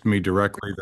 text me directly.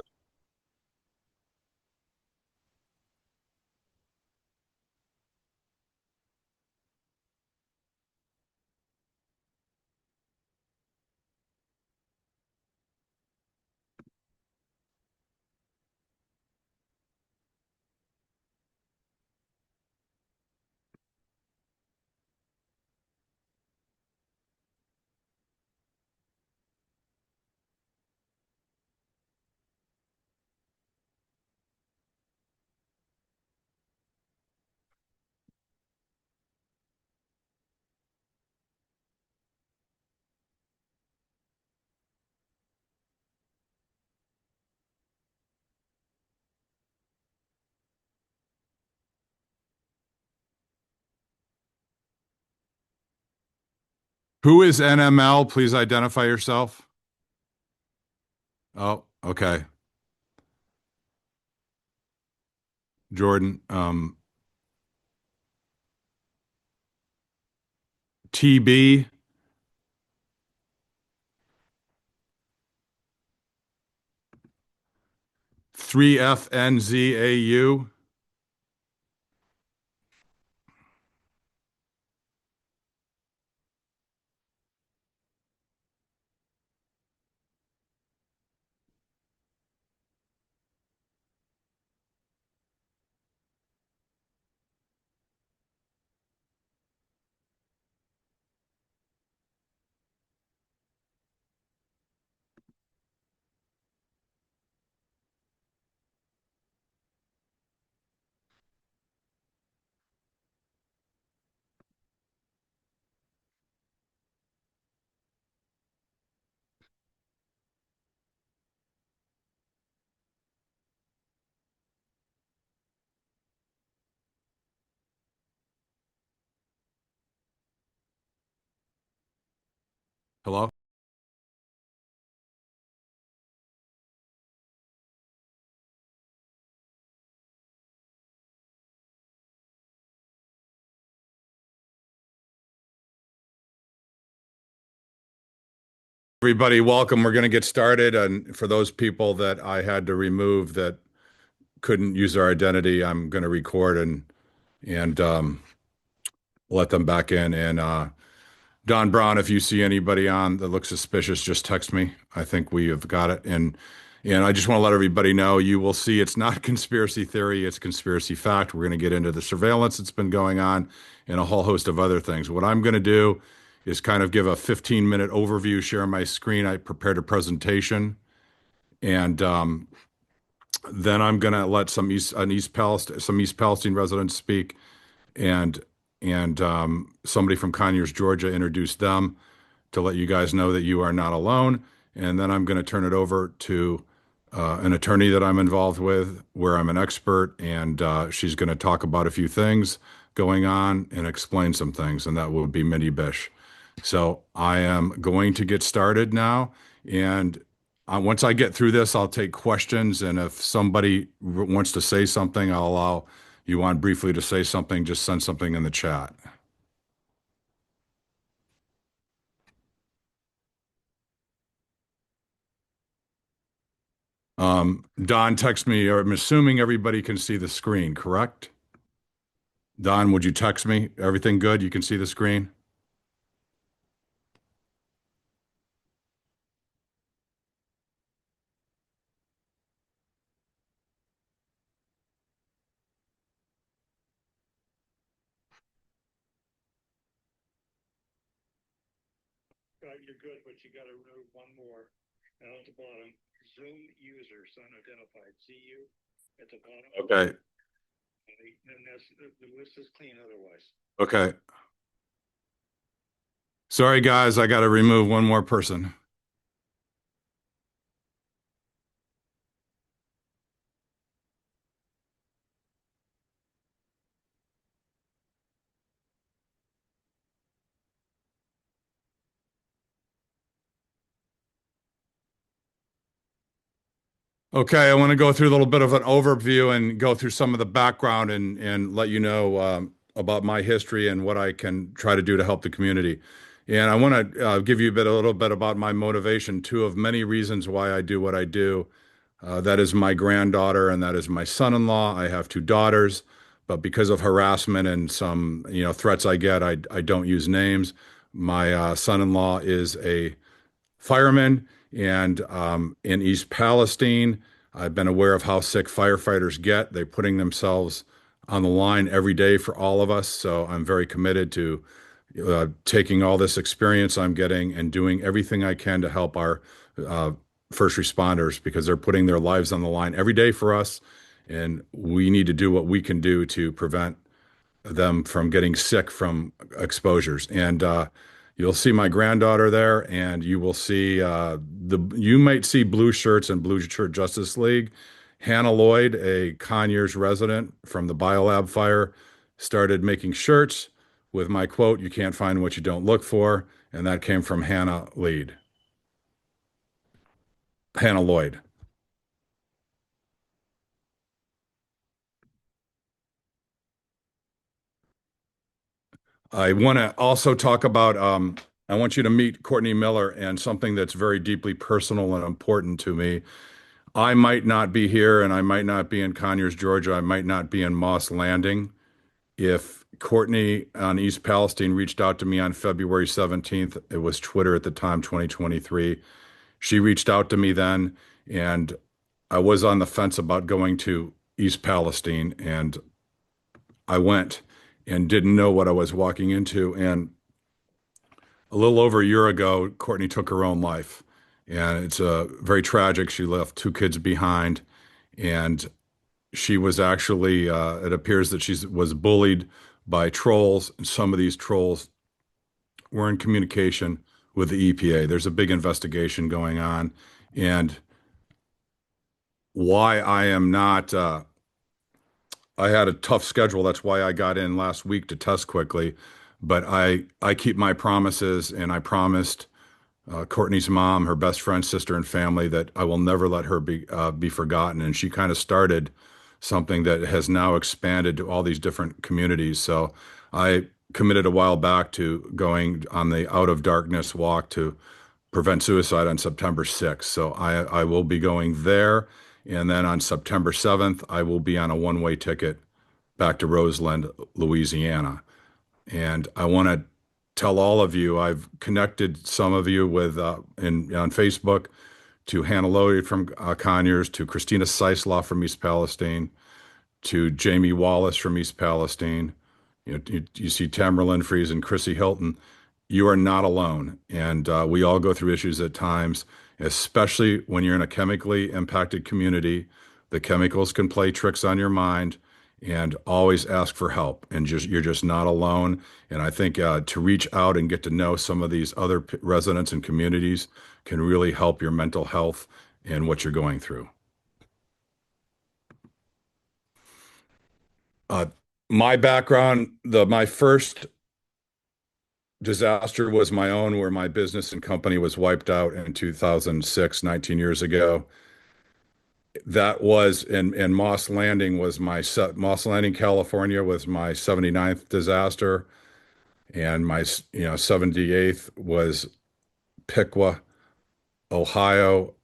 Who is NML? Please identify yourself. Oh, okay. Jordan. TB. 3FNZAU. Hello? Everybody, welcome. We're going to get started. And for those people that I had to remove that couldn't use their identity, I'm going to record and let them back in. And Don Brown, if you see anybody on that looks suspicious, just text me. I think we have got it. And I just want to let everybody know you will see it's not conspiracy theory, it's conspiracy fact. We're going to get into the surveillance that's been going on and a whole host of other things. What I'm going to do is kind of give a 15-minute overview, share my screen. I prepared a presentation, and then I'm going to let some East Palestine residents speak, and and somebody from Conyers, Georgia, introduce them to let you guys know that you are not alone. And then I'm going to turn it over to an attorney that I'm involved with, where I'm an expert, and she's going to talk about a few things going on and explain some things, and that will be Minnie Bish. So I am going to get started now, and once I get through this, I'll take questions, and if somebody wants to say something, I'll allow you on briefly to say something. Just send something in the chat. Don, text me, or I'm assuming everybody can see the screen, correct? Don, would you text me? Everything good? You can see the screen? You're good, but you got to remove one more. Down at the bottom, Zoom users unidentified. See you at the bottom. Okay. And that's the list is clean otherwise. Okay. Sorry, guys, I got to remove one more person. Okay, I want to go through a little bit of an overview and go through some of the background and let you know about my history and what I can try to do to help the community. And I want to give you a little bit about my motivation, two of many reasons why I do what I do. That is my granddaughter, and that is my son-in-law. I have two daughters, but because of harassment and some, threats I get, I don't use names. My son-in-law is a firemen. And in East Palestine, I've been aware of how sick firefighters get. They're putting themselves on the line every day for all of us. So I'm very committed to taking all this experience I'm getting and doing everything I can to help our uh, first responders because they're putting their lives on the line every day for us. And we need to do what we can do to prevent them from getting sick from exposures. And you'll see my granddaughter there, and you will see you might see blue shirts and Blue Shirt Justice League. Hannah Lloyd, a Conyers resident from the biolab fire, started making shirts with my quote, "You can't find what you don't look for," and that came from Hannah Lloyd. I want to also talk about, I want you to meet Courtney Miller and something that's very deeply personal and important to me. I might not be here and I might not be in Conyers, Georgia. I might not be in Moss Landing. If Courtney on East Palestine reached out to me on February 17th, it was Twitter at the time, 2023. She reached out to me then, and I was on the fence about going to East Palestine, and I went and didn't know what I was walking into. And a little over a year ago, Courtney took her own life. And it's very tragic. She left two kids behind. And she was actually, it appears that she was bullied by trolls. And some of these trolls were in communication with the EPA. There's a big investigation going on. And why I am not, I had a tough schedule. That's why I got in last week to test quickly. But I keep my promises, and I promised Courtney's mom, her best friend, sister, and family that I will never let her be forgotten. And she kind of started something that has now expanded to all these different communities. So I committed a while back to going on the Out of Darkness walk to prevent suicide on September 6th. So I will be going there. And then on September 7th, I will be on a one-way ticket back to Roseland, Louisiana. And I want to tell all of you, I've connected some of you with on Facebook to Hannah Lloyd from Conyers, to Christina Seislaw from East Palestine, to Jamie Wallace from East Palestine. You see Tamerlan Fries and Chrissy Hilton. You are not alone. And we all go through issues at times, especially when you're in a chemically impacted community. The chemicals can play tricks on your mind, and always ask for help. And you're just not alone. And I think to reach out and get to know some of these other residents and communities can really help your mental health and what you're going through. Uh, my background, my first disaster was my own, where my business and company was wiped out in 2006, 19 years ago. That was in Moss Landing was Moss Landing, California was my 79th disaster. And my 78th was Piqua, Ohio.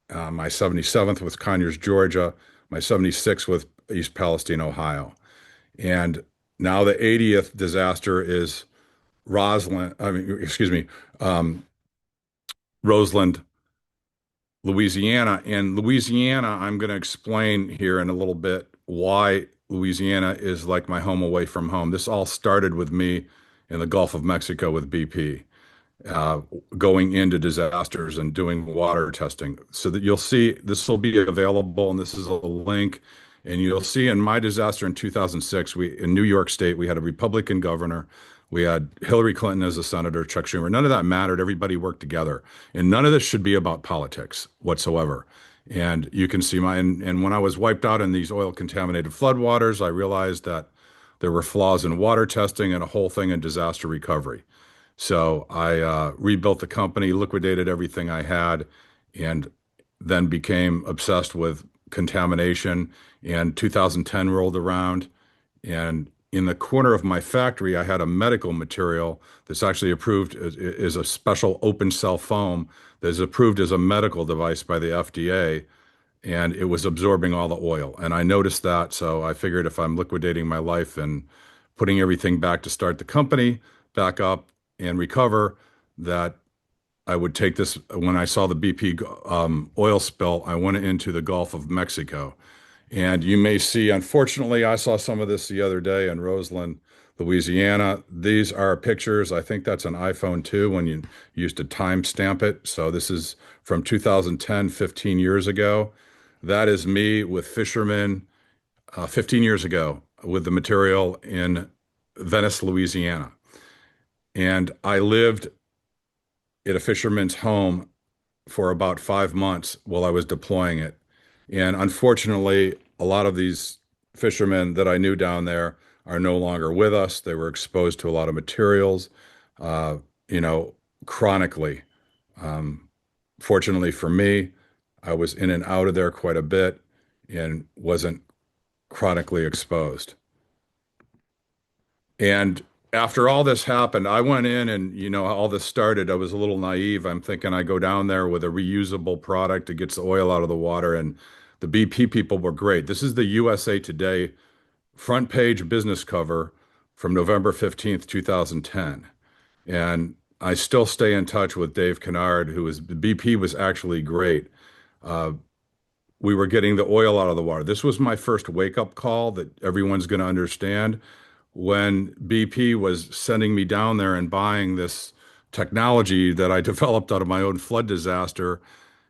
My 77th was Conyers, Georgia. My 76th was East Palestine, Ohio. And now the 80th disaster is um, Roseland, Louisiana. And Louisiana, I'm going to explain here in a little bit why Louisiana is like my home away from home. This all started with me in the Gulf of Mexico with BP, uh, going into disasters and doing water testing. So that you'll see this will be available, and this is a link. And you'll see in my disaster in 2006, in New York State, we had a Republican governor. We had Hillary Clinton as a senator, Chuck Schumer. None of that mattered. Everybody worked together. And none of this should be about politics whatsoever. And you can see and when I was wiped out in these oil contaminated floodwaters, I realized that there were flaws in water testing and a whole thing in disaster recovery. So I rebuilt the company, liquidated everything I had, and then became obsessed with contamination. And 2010 rolled around, and in the corner of my factory, I had a medical material that's actually approved is a special open cell foam that is approved as a medical device by the FDA, and it was absorbing all the oil. And I noticed that, so I figured if I'm liquidating my life and putting everything back to start the company back up and recover, that I would take this. When I saw the BP oil spill, I went into the Gulf of Mexico. And you may see, unfortunately, I saw some of this the other day in Roseland, Louisiana. These are pictures. I think that's an iPhone 2 when you used to timestamp it. So this is from 2010, 15 years ago. That is me with fishermen 15 years ago with the material in Venice, Louisiana. And I lived at a fisherman's home for about 5 months while I was deploying it. And unfortunately, a lot of these fishermen that I knew down there are no longer with us. They were exposed to a lot of materials, uh, you know, chronically. Um, Fortunately for me, I was in and out of there quite a bit and wasn't chronically exposed. And after all this happened, I went in and, all this started. I was a little naive. I'm thinking I go down there with a reusable product that gets the oil out of the water. And the BP people were great. This is the USA Today front page business cover from November 15th, 2010. And I still stay in touch with Dave Kennard, who was BP was actually great. Uh, we were getting the oil out of the water. This was my first wake up call that everyone's going to understand when BP was sending me down there and buying this technology that I developed out of my own flood disaster.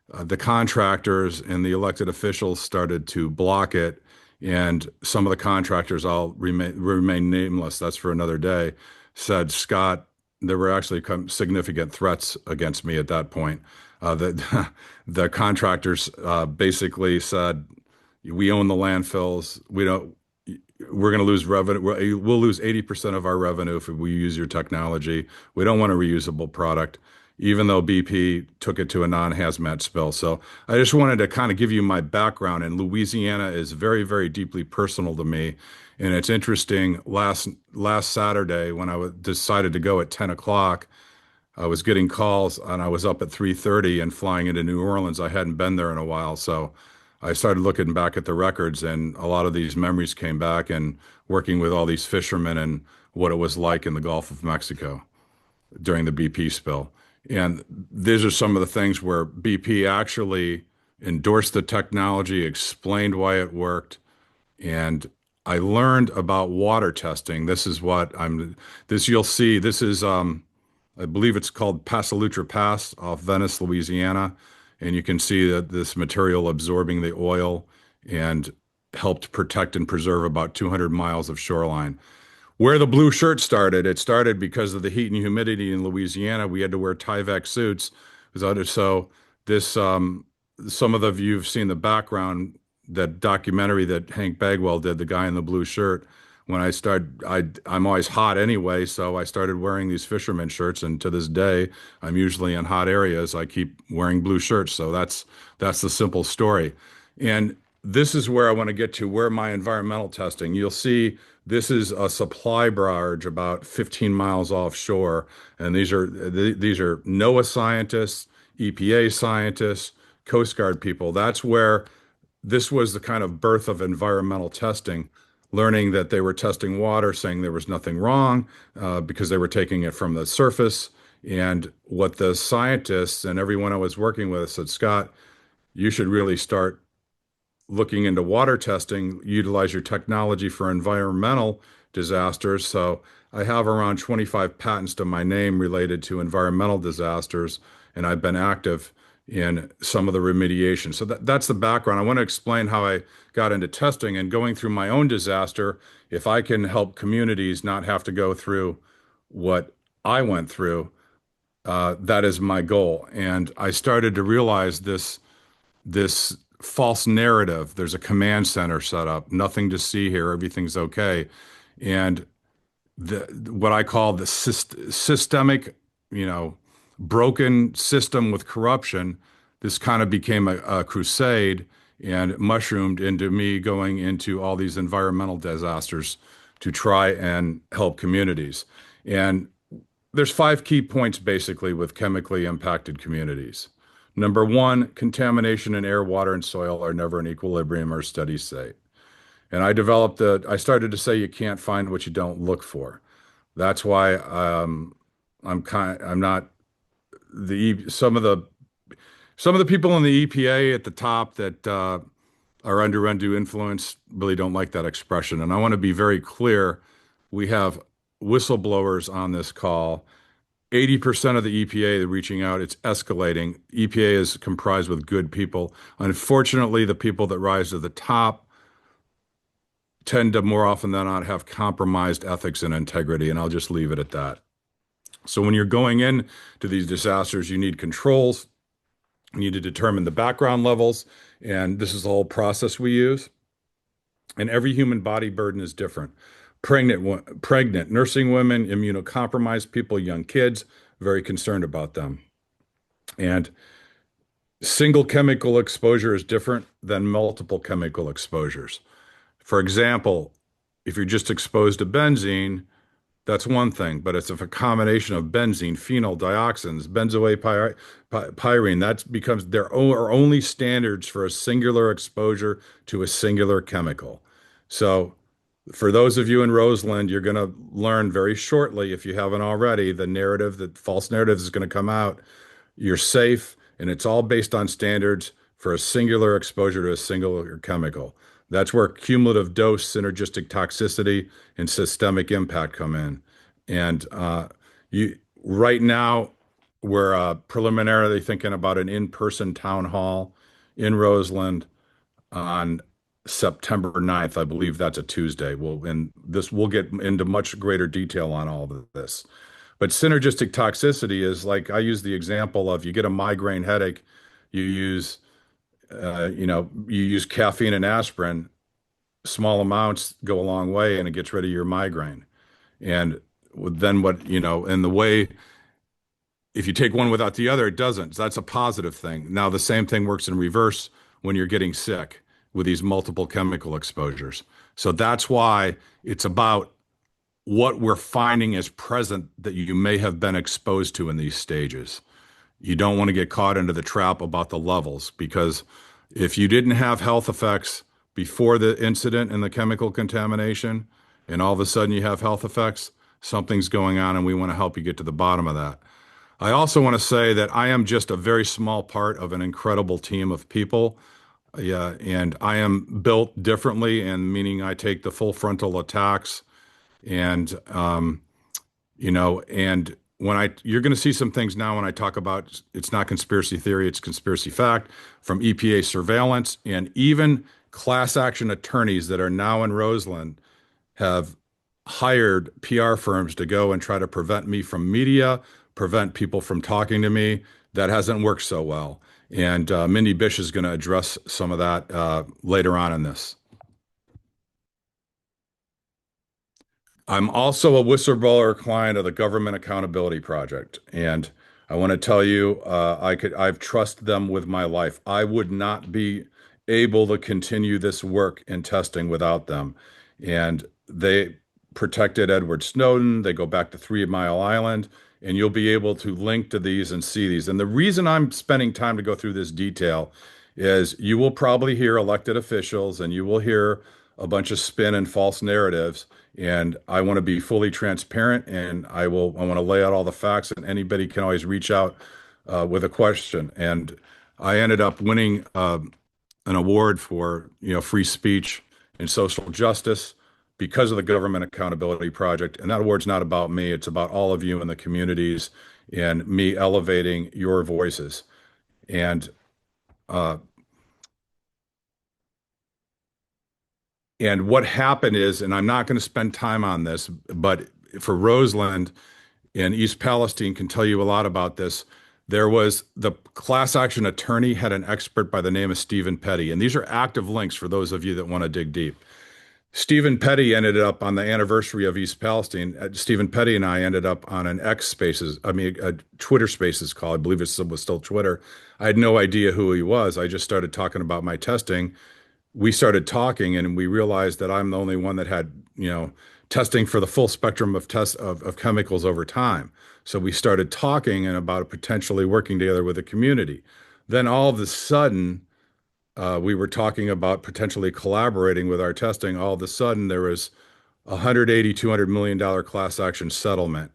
The contractors and the elected officials started to block it, and some of the contractors, I'll remain nameless, that's for another day, said, Scott, there were actually significant threats against me at that point. The contractors basically said, we own the landfills. We're going to lose revenue. We'll lose 80% of our revenue if we use your technology. We don't want a reusable product, even though BP took it to a non-hazmat spill. So I just wanted to kind of give you my background. And Louisiana is very, very deeply personal to me. And it's interesting. Last Saturday, when decided to go at 10 o'clock, I was getting calls and I was up at 3:30 and flying into New Orleans. I hadn't been there in a while. So I started looking back at the records and a lot of these memories came back and working with all these fishermen and what it was like in the Gulf of Mexico during the BP spill. And these are some of the things where BP actually endorsed the technology, explained why it worked, and I learned about water testing. This you'll see, this is, I believe it's called Pasalutra Pass off Venice, Louisiana. And you can see that this material absorbing the oil and helped protect and preserve about 200 miles of shoreline. Where the blue shirt started, it started because of the heat and humidity in Louisiana. We had to wear Tyvek suits. So this, some of you've seen the background, that documentary that Hank Bagwell did, the guy in the blue shirt. When I'm always hot anyway, so I started wearing these fisherman shirts, and to this day, I'm usually in hot areas. I keep wearing blue shirts, so that's the simple story. And this is where I want to get to, where my environmental testing. You'll see this is a supply barge about 15 miles offshore, and these are NOAA scientists, EPA scientists, Coast Guard people. That's where this was the kind of birth of environmental testing, learning that they were testing water, saying there was nothing wrong because they were taking it from the surface. And what the scientists and everyone I was working with said, Scott, you should really start looking into water testing, utilize your technology for environmental disasters. So I have around 25 patents to my name related to environmental disasters, and I've been active in some of the remediation. So that's the background. I want to explain how I got into testing and going through my own disaster. If I can help communities not have to go through what I went through, that is my goal. And I started to realize this false narrative. There's a command center set up, nothing to see here, everything's okay. And what I call the systemic, broken system with corruption, this kind of became a crusade and mushroomed into me going into all these environmental disasters to try and help communities. And there's 5 key points basically with chemically impacted communities. Number one, contamination in air, water, and soil are never in equilibrium or steady state. And I started to say you can't find what you don't look for. That's why I'm not some of the people in the EPA at the top that are under undue influence really don't like that expression. And I want to be very clear. We have whistleblowers on this call. 80% of the EPA reaching out, it's escalating. EPA is comprised with good people. Unfortunately, the people that rise to the top tend to more often than not have compromised ethics and integrity, and I'll just leave it at that. So when you're going in to these disasters, you need controls. You need to determine the background levels, and this is the whole process we use. And every human body burden is different. Pregnant, nursing women, immunocompromised people, young kids, very concerned about them. And single chemical exposure is different than multiple chemical exposures. For example, if you're just exposed to benzene, that's one thing, but it's a combination of benzene, phenol, dioxins, pyrene. There are only standards for a singular exposure to a singular chemical. So for those of you in Roseland, you're going to learn very shortly, if you haven't already, the false narrative is going to come out. You're safe, and it's all based on standards for a singular exposure to a singular chemical. That's where cumulative dose, synergistic toxicity, and systemic impact come in. And right now, we're preliminarily thinking about an in-person town hall in Roseland on September 9th. I believe that's a Tuesday. We'll get into much greater detail on all of this. But synergistic toxicity is like, I use the example of, you get a migraine headache, you use caffeine and aspirin. Small amounts go a long way, and it gets rid of your migraine. And then if you take one without the other, it doesn't. So that's a positive thing. Now, the same thing works in reverse when you're getting sick with these multiple chemical exposures. So that's why it's about what we're finding is present that you may have been exposed to in these stages. You don't want to get caught into the trap about the levels, because if you didn't have health effects before the incident and the chemical contamination, and all of a sudden you have health effects, something's going on, and we want to help you get to the bottom of that. I also want to say that I am just a very small part of an incredible team of people. Yeah, and I am built differently, and meaning I take the full frontal attacks, and and you're going to see some things now when I talk about, it's not conspiracy theory, it's conspiracy fact, from EPA surveillance, and even class action attorneys that are now in Roseland have hired PR firms to go and try to prevent me from media, prevent people from talking to me. That hasn't worked so well. And Mindy Bish is going to address some of that later on in this. I'm also a whistleblower client of the Government Accountability Project, and I want to tell you, I've trusted them with my life. I would not be able to continue this work in testing without them. And they protected Edward Snowden. They go back to 3 Mile Island, and you'll be able to link to these and see these. And the reason I'm spending time to go through this detail is you will probably hear elected officials, and you will hear a bunch of spin and false narratives. And I want to be fully transparent, and I want to lay out all the facts, and anybody can always reach out with a question. And I ended up winning an award for free speech and social justice because of the Government Accountability Project. And that award's not about me; it's about all of you in the communities and me elevating your voices. And what happened is, and I'm not going to spend time on this, but for Roseland and East Palestine can tell you a lot about this. There was the class action attorney had an expert by the name of Stephen Petty. And these are active links for those of you that want to dig deep. Stephen Petty ended up on the anniversary of East Palestine. Stephen Petty and I ended up on an a Twitter Spaces call. I believe it was still Twitter. I had no idea who he was. I just started talking about my testing. We started talking, and we realized that I'm the only one that had, testing for the full spectrum of chemicals over time. So we started talking and about potentially working together with the community. Then all of a sudden, we were talking about potentially collaborating with our testing. All of a sudden, there was a 180, $200 million class action settlement,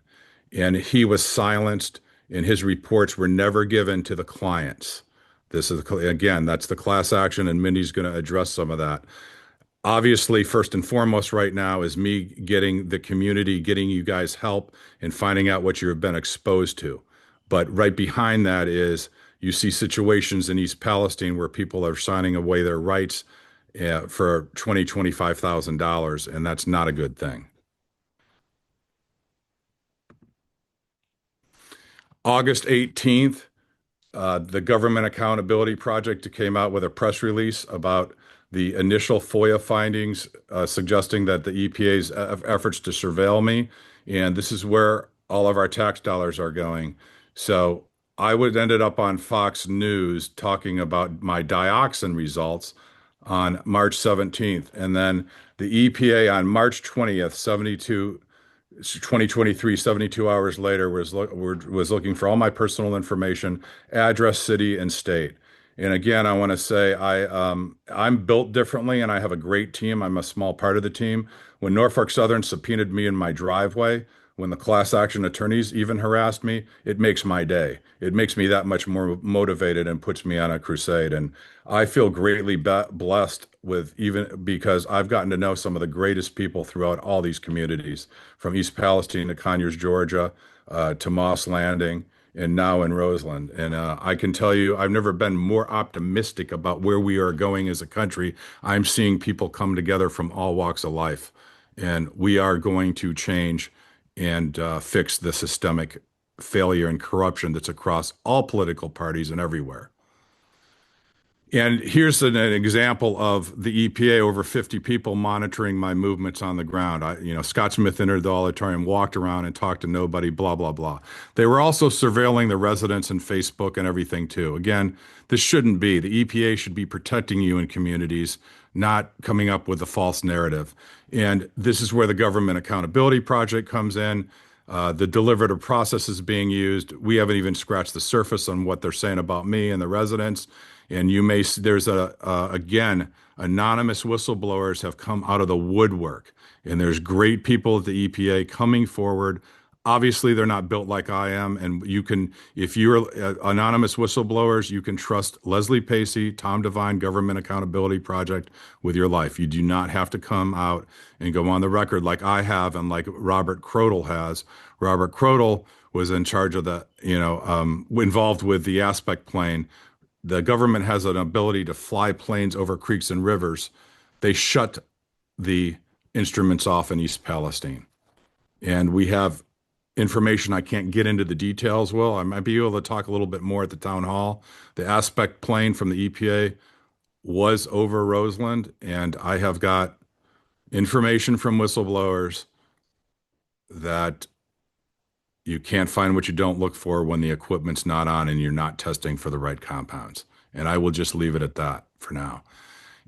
and he was silenced, and his reports were never given to the clients. This is, again, that's the class action, and Mindy's going to address some of that. Obviously, first and foremost right now is me getting the community, getting you guys help and finding out what you have been exposed to. But right behind that is you see situations in East Palestine where people are signing away their rights for $20,000, $25,000, and that's not a good thing. August 18th, the Government Accountability Project came out with a press release about the initial FOIA findings, suggesting that the EPA's efforts to surveil me, and this is where all of our tax dollars are going. So I would ended up on Fox News talking about my dioxin results on March 17th, and then the EPA on March 20th, 2023, 72 hours later, was looking for all my personal information, address, city, and state. And again, I want to say I'm built differently, and I have a great team. I'm a small part of the team. When Norfolk Southern subpoenaed me in my driveway, when the class action attorneys even harassed me, it makes my day. It makes me that much more motivated and puts me on a crusade. And I feel greatly blessed with, even because I've gotten to know some of the greatest people throughout all these communities, from East Palestine to Conyers, Georgia, to Moss Landing, and now in Roseland. And I can tell you, I've never been more optimistic about where we are going as a country. I'm seeing people come together from all walks of life, and we are going to change and fix the systemic failure and corruption that's across all political parties and everywhere. And here's an example of the EPA, over 50 people monitoring my movements on the ground. Scott Smith entered the auditorium, walked around and talked to nobody, blah, blah, blah. They were also surveilling the residents and Facebook and everything too. Again, this shouldn't be. The EPA should be protecting you in communities, not coming up with a false narrative. And this is where the Government Accountability Project comes in. The deliberative process is being used. We haven't even scratched the surface on what they're saying about me and the residents. And there's again, anonymous whistleblowers have come out of the woodwork, and there's great people at the EPA coming forward. Obviously, they're not built like I am, and if you're anonymous whistleblowers, you can trust Leslie Pacey, Tom Devine, Government Accountability Project with your life. You do not have to come out and go on the record like I have and like Robert Krotel has. Robert Krotel was in charge of involved with the aspect plane. The government has an ability to fly planes over creeks and rivers. They shut the instruments off in East Palestine. And we have information. I can't get into the details. Well, I might be able to talk a little bit more at the town hall. The aspect plane from the EPA was over Roseland, and I have got information from whistleblowers that you can't find what you don't look for when the equipment's not on and you're not testing for the right compounds. And I will just leave it at that for now.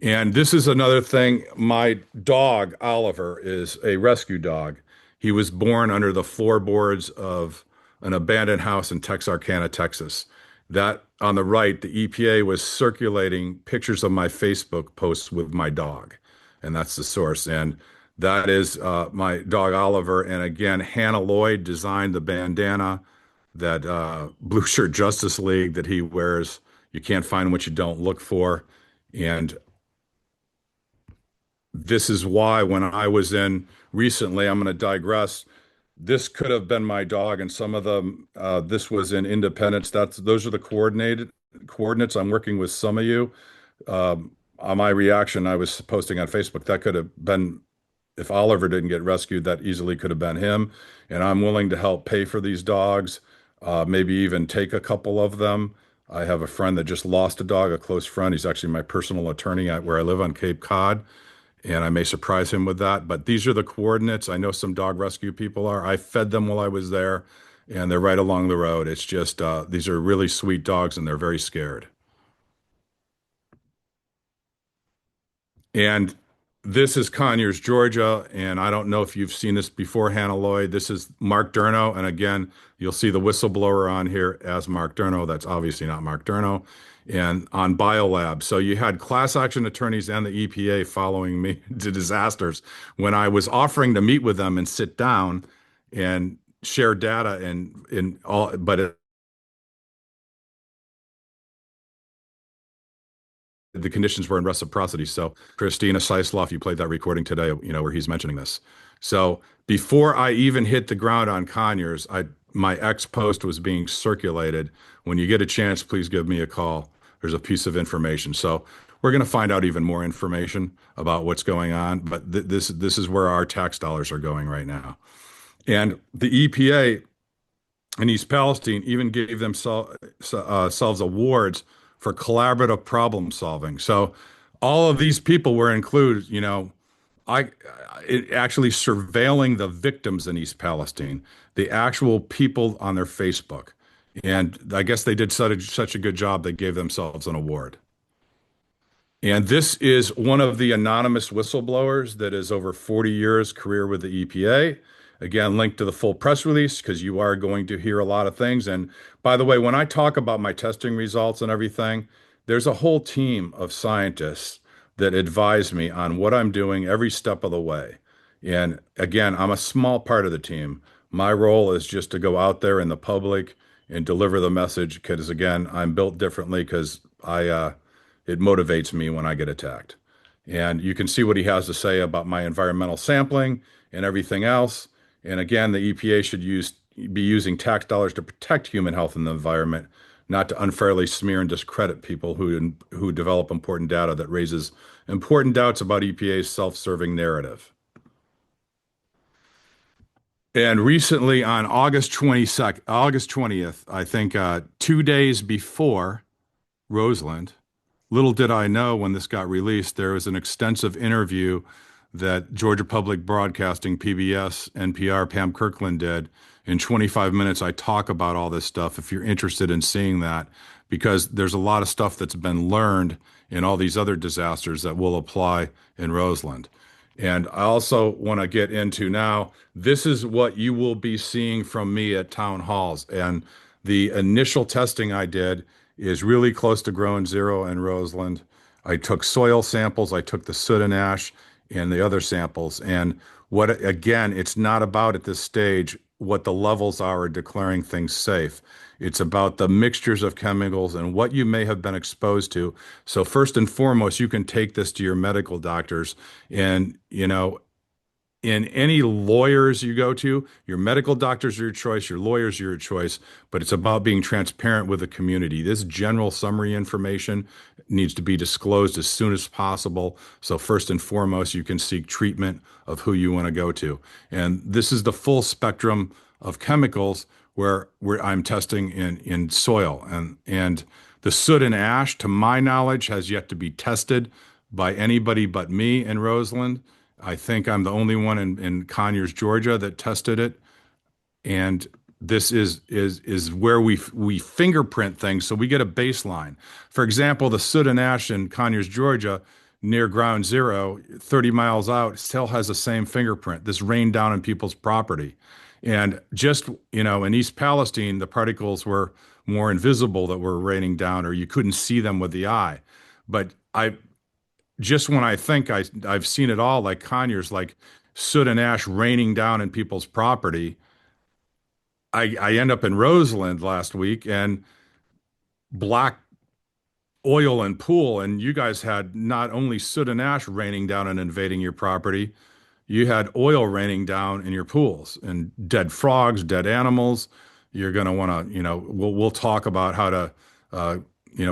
And this is another thing. My dog, Oliver, is a rescue dog. He was born under the floorboards of an abandoned house in Texarkana, Texas. That on the right, the EPA was circulating pictures of my Facebook posts with my dog. And that's the source. And that is my dog, Oliver. And again, Hannah Lloyd designed the bandana, that Blue Shirt Justice League that he wears. You can't find what you don't look for. And this is why when I was in recently, I'm going to digress. This could have been my dog, and some of them. This was in Independence. Those are the coordinates. I'm working with some of you. On my reaction, I was posting on Facebook. That could have been, if Oliver didn't get rescued, that easily could have been him. And I'm willing to help pay for these dogs, maybe even take a couple of them. I have a friend that just lost a dog, a close friend. He's actually my personal attorney at where I live on Cape Cod, and I may surprise him with that. But these are the coordinates. I know some dog rescue people are. I fed them while I was there, and they're right along the road. It's just these are really sweet dogs, and they're very scared. And this is Conyers, Georgia, and I don't know if you've seen this before, Hannah Lloyd. This is Mark Durno, and again, you'll see the whistleblower on here as Mark Durno. That's obviously not Mark Durno. And on Biolab. So you had class action attorneys and the EPA following me to disasters when I was offering to meet with them and sit down and share data and in all, but the conditions were in reciprocity. So Christina Seisloff, you played that recording today, where he's mentioning this. So before I even hit the ground on Conyers, my ex post was being circulated. When you get a chance, please give me a call. There's a piece of information. So we're going to find out even more information about what's going on. But this is where our tax dollars are going right now. And the EPA and East Palestine even gave themselves awards for collaborative problem solving. So all of these people were included, I actually surveilling the victims in East Palestine, the actual people on their Facebook. And I guess they did such a good job they gave themselves an award. And this is one of the anonymous whistleblowers that is over 40 years career with the EPA. Again, link to the full press release because you are going to hear a lot of things. And by the way, when I talk about my testing results and everything, there's a whole team of scientists that advise me on what I'm doing every step of the way. And again, I'm a small part of the team. My role is just to go out there in the public and deliver the message because again, I'm built differently because it motivates me when I get attacked. And you can see what he has to say about my environmental sampling and everything else. And again, the EPA should be using tax dollars to protect human health and the environment, not to unfairly smear and discredit people who develop important data that raises important doubts about EPA's self-serving narrative. And recently on August 20th, I think 2 days before Roseland, little did I know when this got released, there was an extensive interview that Georgia Public Broadcasting, PBS, NPR, Pam Kirkland did. In 25 minutes, I talk about all this stuff if you're interested in seeing that, because there's a lot of stuff that's been learned in all these other disasters that will apply in Roseland. And I also want to get into now, this is what you will be seeing from me at town halls. And the initial testing I did is really close to ground zero in Roseland. I took soil samples, I took the soot and ash and the other samples. And again, it's not about at this stage what the levels are declaring things safe. It's about the mixtures of chemicals and what you may have been exposed to. So first and foremost, you can take this to your medical doctors and, in any lawyers you go to, your medical doctors are your choice, your lawyers are your choice, but it's about being transparent with the community. This general summary information needs to be disclosed as soon as possible. So first and foremost, you can seek treatment of who you want to go to. And this is the full spectrum of chemicals where I'm testing in soil. And the soot and ash, to my knowledge, has yet to be tested by anybody but me in Roseland. I think I'm the only one in Conyers, Georgia, that tested it. And this is where we fingerprint things, so we get a baseline. For example, the soot and ash in Conyers, Georgia, near ground zero, 30 miles out, still has the same fingerprint. This rained down on people's property. And just, in East Palestine, the particles were more invisible that were raining down, or you couldn't see them with the eye. But just when I think I've seen it all, like Conyers, like soot and ash raining down in people's property, I end up in Roseland last week and black oil and pool, and you guys had not only soot and ash raining down and invading your property, you had oil raining down in your pools and dead frogs, dead animals. You're going to want to, we'll talk about how to,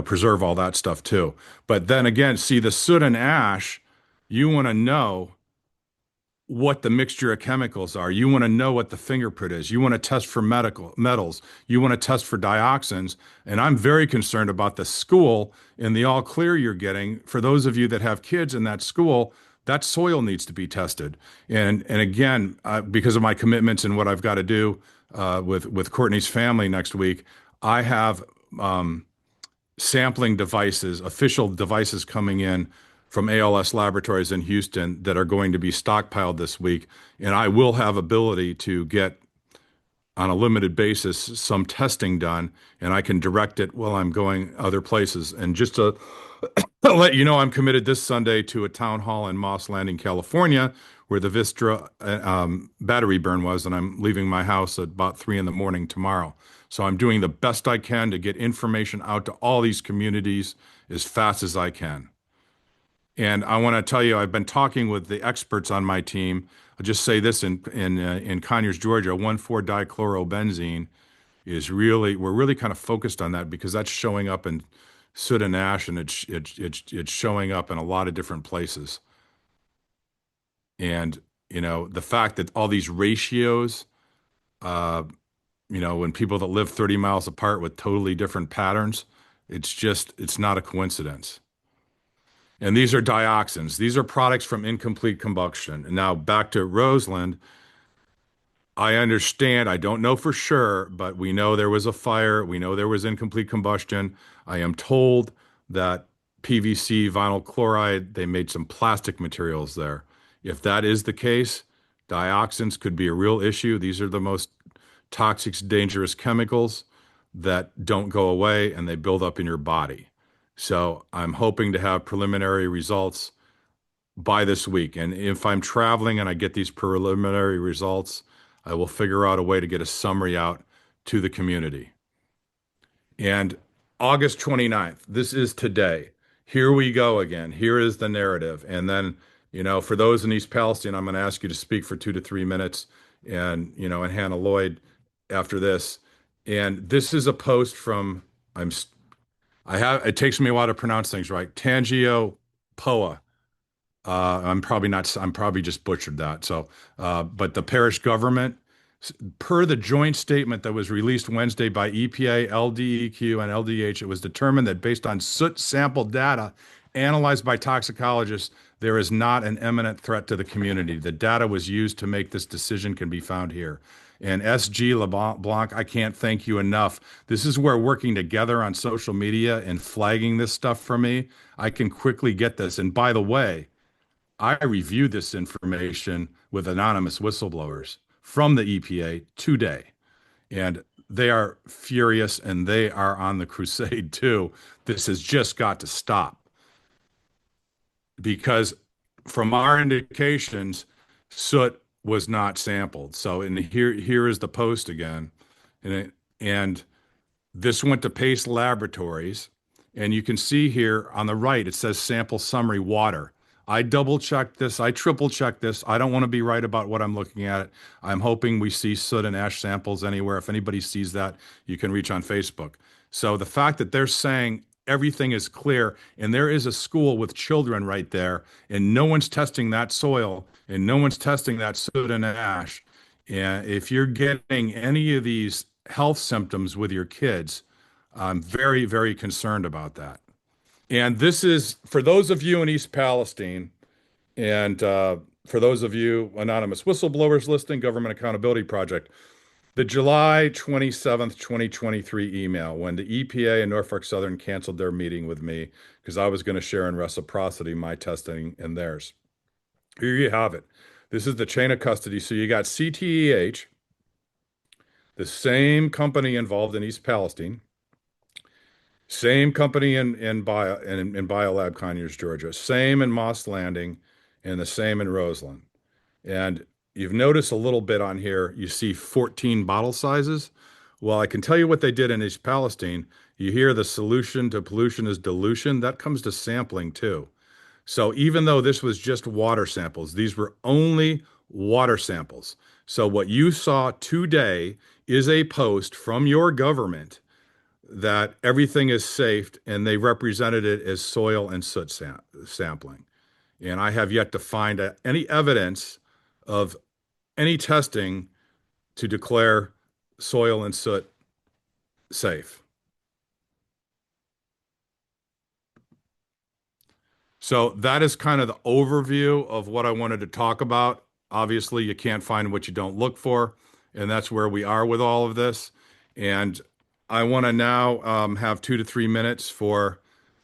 preserve all that stuff too. But then again, see the soot and ash, you want to know what the mixture of chemicals are. You want to know what the fingerprint is. You want to test for metals. You want to test for dioxins. And I'm very concerned about the school and the all clear you're getting. For those of you that have kids in that school, that soil needs to be tested. And again, because of my commitments and what I've got to do with Courtney's family next week, I have sampling devices, official devices coming in from ALS Laboratories in Houston that are going to be stockpiled this week. And I will have ability to get, on a limited basis, some testing done, and I can direct it while I'm going other places. And just to let you know, I'm committed this Sunday to a town hall in Moss Landing, California, where the Vistra battery burn was, and I'm leaving my house at about 3 in the morning tomorrow. So I'm doing the best I can to get information out to all these communities as fast as I can. And I want to tell you, I've been talking with the experts on my team. I'll just say this: in Conyers, Georgia, 1,4-dichlorobenzene is really, we're really kind of focused on that because that's showing up in soot and ash, and it's showing up in a lot of different places. And the fact that all these ratios, uh, when people that live 30 miles apart with totally different patterns, it's not a coincidence. And these are dioxins. These are products from incomplete combustion. And now back to Roseland. I understand. I don't know for sure, but we know there was a fire. We know there was incomplete combustion. I am told that PVC, vinyl chloride, they made some plastic materials there. If that is the case, dioxins could be a real issue. These are the most toxic, dangerous chemicals that don't go away and they build up in your body. So I'm hoping to have preliminary results by this week. And if I'm traveling and I get these preliminary results, I will figure out a way to get a summary out to the community. And August 29th, this is today. Here we go again. Here is the narrative. And then, for those in East Palestine, I'm going to ask you to speak for 2 to 3 minutes, and Hannah Lloyd after this. And this is a post from, it takes me a while to pronounce things right. Tangio Poa. I'm probably just butchered that. So, but the parish government, per the joint statement that was released Wednesday by EPA, LDEQ, and LDH, it was determined that based on soot sample data analyzed by toxicologists, there is not an imminent threat to the community. The data was used to make this decision can be found here. And SG LeBlanc, I can't thank you enough. This is where working together on social media and flagging this stuff for me, I can quickly get this. And by the way, I reviewed this information with anonymous whistleblowers from the EPA today, and they are furious and they are on the crusade too. This has just got to stop because from our indications, soot was not sampled. So, and here is the post again, and this went to Pace Laboratories, and you can see here on the right, it says sample summary water. I double checked this. I triple checked this. I don't want to be right about what I'm looking at. I'm hoping we see soot and ash samples anywhere. If anybody sees that, you can reach on Facebook. So the fact that they're saying everything is clear and there is a school with children right there and no one's testing that soil and no one's testing that soot and ash. And if you're getting any of these health symptoms with your kids, I'm very, very concerned about that. And this is for those of you in East Palestine, and for those of you anonymous whistleblowers listening, Government Accountability Project, the July 27th, 2023 email when the EPA and Norfolk Southern canceled their meeting with me because I was going to share in reciprocity my testing and theirs. Here you have it. This is the chain of custody. So you got CTEH, the same company involved in East Palestine, same company in Biolab Conyers, Georgia, same in Moss Landing, and the same in Roseland. And you've noticed a little bit on here, you see 14 bottle sizes. Well, I can tell you what they did in East Palestine. You hear the solution to pollution is dilution. That comes to sampling too. So even though this was just water samples, these were only water samples. So what you saw today is a post from your government that everything is safe, and they represented it as soil and soot sampling. And I have yet to find any evidence of any testing to declare soil and soot safe. So that is kind of the overview of what I wanted to talk about. Obviously, you can't find what you don't look for, and that's where we are with all of this. And I want to now have 2 to 3 minutes for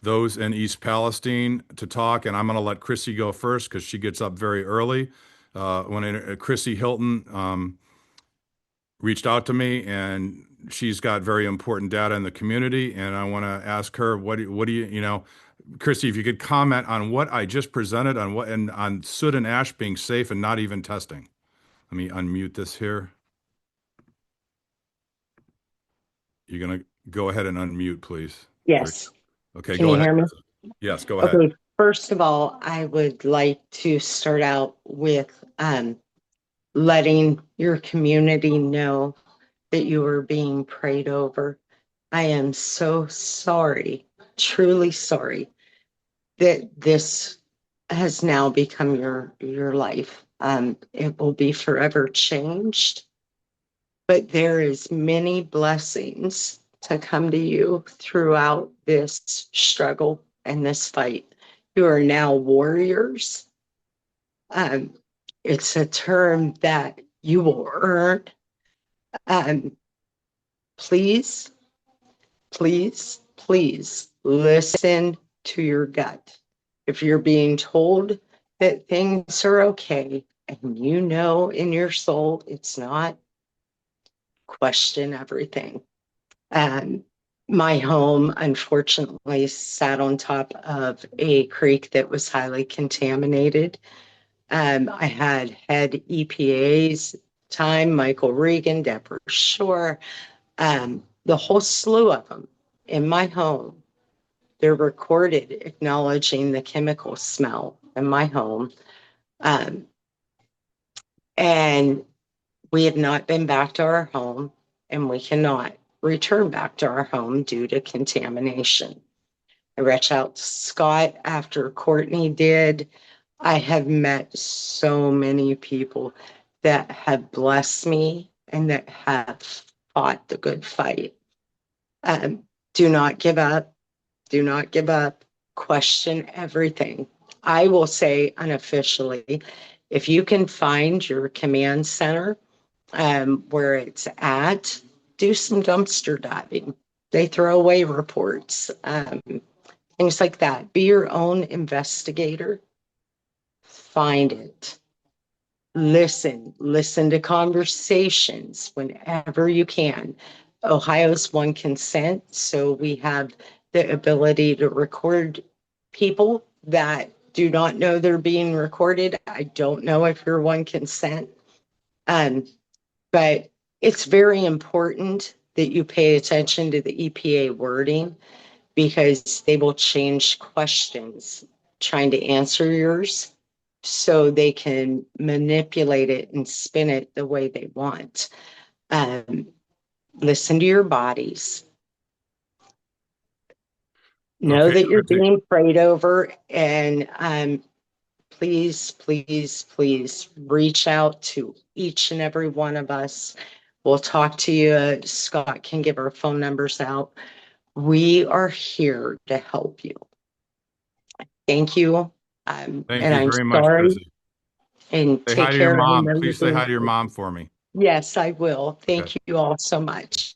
those in East Palestine to talk, and I'm going to let Chrissy go first because she gets up very early. Chrissy Hilton reached out to me, and she's got very important data in the community, and I want to ask her what do you, Chrissy, if you could comment on what I just presented on what and on soot and ash being safe and not even testing. Let me unmute this here. You're going to go ahead and unmute, please. Yes. Okay, Can go you ahead. hear me? Yes, go ahead. Okay. First of all, I would like to start out with letting your community know that you are being prayed over. I am so sorry, truly sorry, that this has now become your life. It will be forever changed, but there is many blessings to come to you throughout this struggle and this fight. You are now warriors. Um, it's a term that you will earn. Um, please, please listen to your gut. If you're being told that things are okay and you know in your soul it's not, question everything. Um, my home, unfortunately, sat on top of a creek that was highly contaminated. I had head EPA's time, Michael Regan, Deborah Shore, the whole slew of them in my home. They're recorded acknowledging the chemical smell in my home. Um, and we have not been back to our home, and we cannot return back to our home due to contamination. I reached out to Scott after Courtney did. I have met so many people that have blessed me and that have fought the good fight. Um, do not give up. Do not give up. Question everything. I will say unofficially, if you can find your command center where it's at, do some dumpster diving. They throw away reports, things like that. Be your own investigator. Find it. Listen to conversations whenever you can. Ohio's one consent, so we have the ability to record people that do not know they're being recorded. I don't know if you're one consent. But it's very important that you pay attention to the EPA wording because they will change questions trying to answer yours so they can manipulate it and spin it the way they want. Um, Listen to your bodies. Know Okay, that you're Chrissy. being prayed over, and please reach out to each and every one of us. We'll talk to you. Scott can give our phone numbers out. We are here to help you. Thank you. Thank And you I'm very much, sorry. Chrissy. And Say take hi to your care. mom. Remember Please say hi to your to. mom for me. Yes, I will. Okay. Thank you all so much.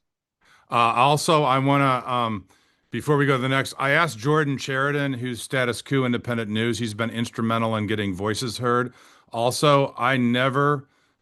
Also, I want to, before we go to the next, I asked Jordan Sheridan, who's Status Quo Independent News. He's been instrumental in getting voices heard. Also,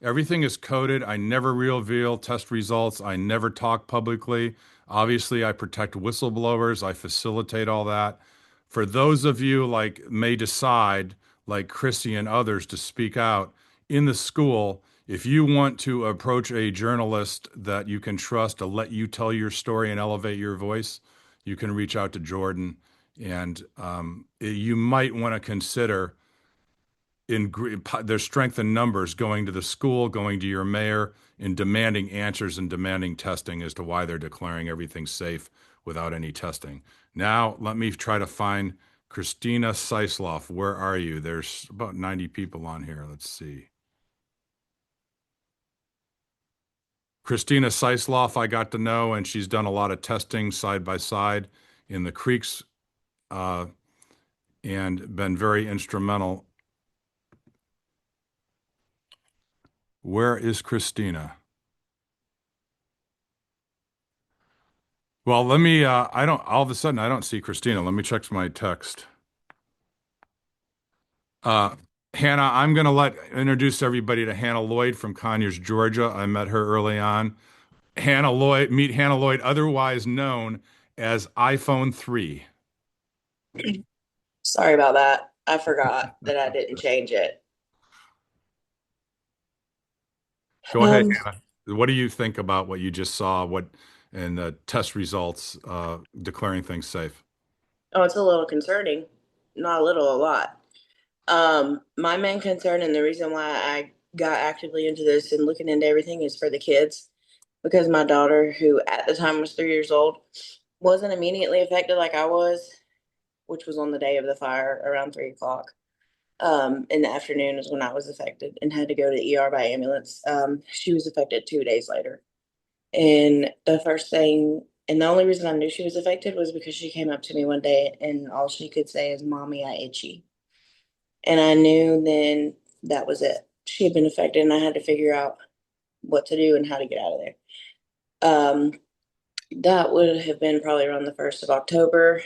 everything is coded. I never reveal test results. I never talk publicly. Obviously, I protect whistleblowers. I facilitate all that. For those of you may decide, like Chrissy and others, to speak out in the school, if you want to approach a journalist that you can trust to let you tell your story and elevate your voice, you can reach out to Jordan. And you might want to consider there's strength in numbers going to the school, going to your mayor, and demanding answers and demanding testing as to why they're declaring everything safe without any testing. Now, let me try to find Christina Seisloff. Where are you? There's about 90 people on here. Let's see. Christina Seisloff, I got to know, and she's done a lot of testing side by side in the creeks and been very instrumental. Where is Christina? Well, let me, I don't, all of a sudden, I don't see Christina. Let me check my text. Uh, Hannah, I'm going to introduce everybody to Hannah Lloyd from Conyers, Georgia. I met her early on. Meet Hannah Lloyd, otherwise known as iPhone 3. Sorry about that. I forgot that I didn't change it. Go ahead, Um, Hannah. What do you think about what you just saw, and the test results declaring things safe? oh, it's a little concerning. Not a little, a lot. My main concern and the reason why I got actively into this and looking into everything is for the kids. Because my daughter, who at the time was 3 years old, wasn't immediately affected like I was, which was on the day of the fire around 3 o'clock. In the afternoon is when I was affected and had to go to the ER by ambulance. She was affected 2 days later. And the first thing, and the only reason I knew she was affected was because she came up to me one day and all she could say is, "Mommy, I itchy." And I knew then that was it. She had been affected and I had to figure out what to do and how to get out of there. Um, that would have been probably around the 1st of October.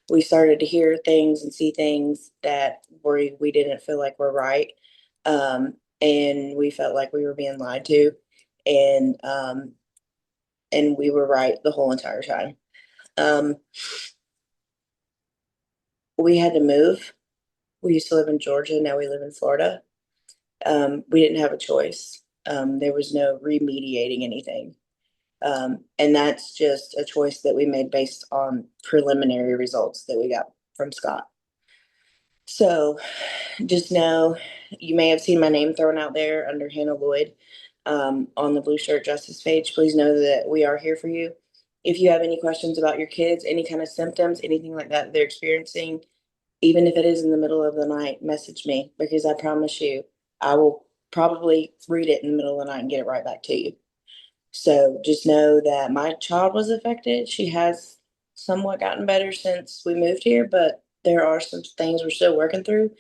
We started to hear things and see things that we didn't feel like were right. And we felt like we were being lied to. And and we were right the whole entire time. Um, we had to move. We used to live in Georgia, now we live in Florida. We didn't have a choice. There was no remediating anything. And that's just a choice that we made based on preliminary results that we got from Scott. So just know you may have seen my name thrown out there under Hannah Lloyd on the Blue Shirt Justice page. Please know that we are here for you. If you have any questions about your kids, any kind of symptoms, anything like that they're experiencing, even if it is in the middle of the night, message me because I promise you, I will probably read it in the middle of the night and get it right back to you. So just know that my child was affected. She has somewhat gotten better since we moved here, but there are some things we're still working through.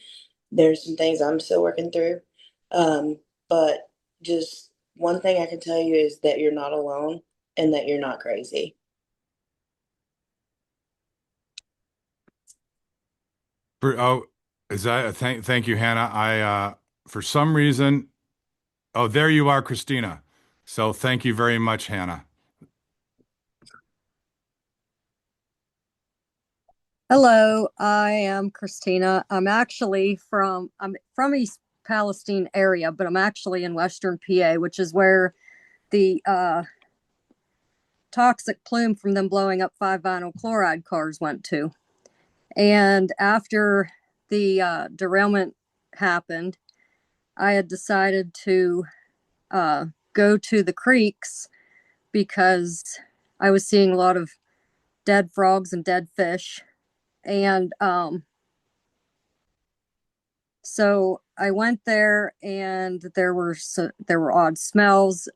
There's some things I'm still working through. But just one thing I can tell you is that you're not alone and that you're not crazy. Oh, is that thank you, Hannah. For some reason, oh, there you are, Christina. So thank you very much, Hannah. Hello, I am Christina. I'm from East Palestine area, but I'm actually in Western PA, which is where the toxic plume from them blowing up 5-vinyl chloride cars went to. And after the derailment happened, I had decided to go to the creeks because I was seeing a lot of dead frogs and dead fish. And so I went there, and there were odd smells.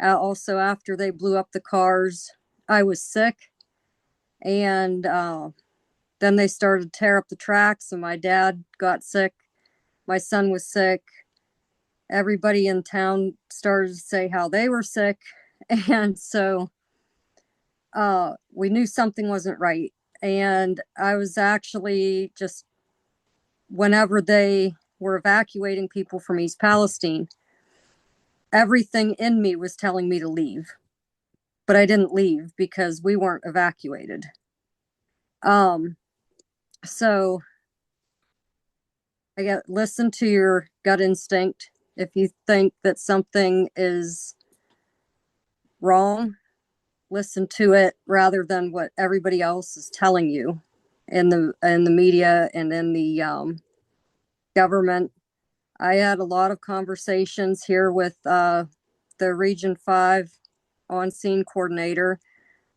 Also, after they blew up the cars, I was sick, and then they started to tear up the tracks, and my dad got sick. My son was sick. Everybody in town started to say how they were sick, and so we knew something wasn't right. And I was actually just whenever they were evacuating people from East Palestine, everything in me was telling me to leave, but I didn't leave because we weren't evacuated. So I get listen to your gut instinct. If you think that something is wrong, listen to it rather than what everybody else is telling you in the media and in the government. I had a lot of conversations here with the Region 5 on scene coordinator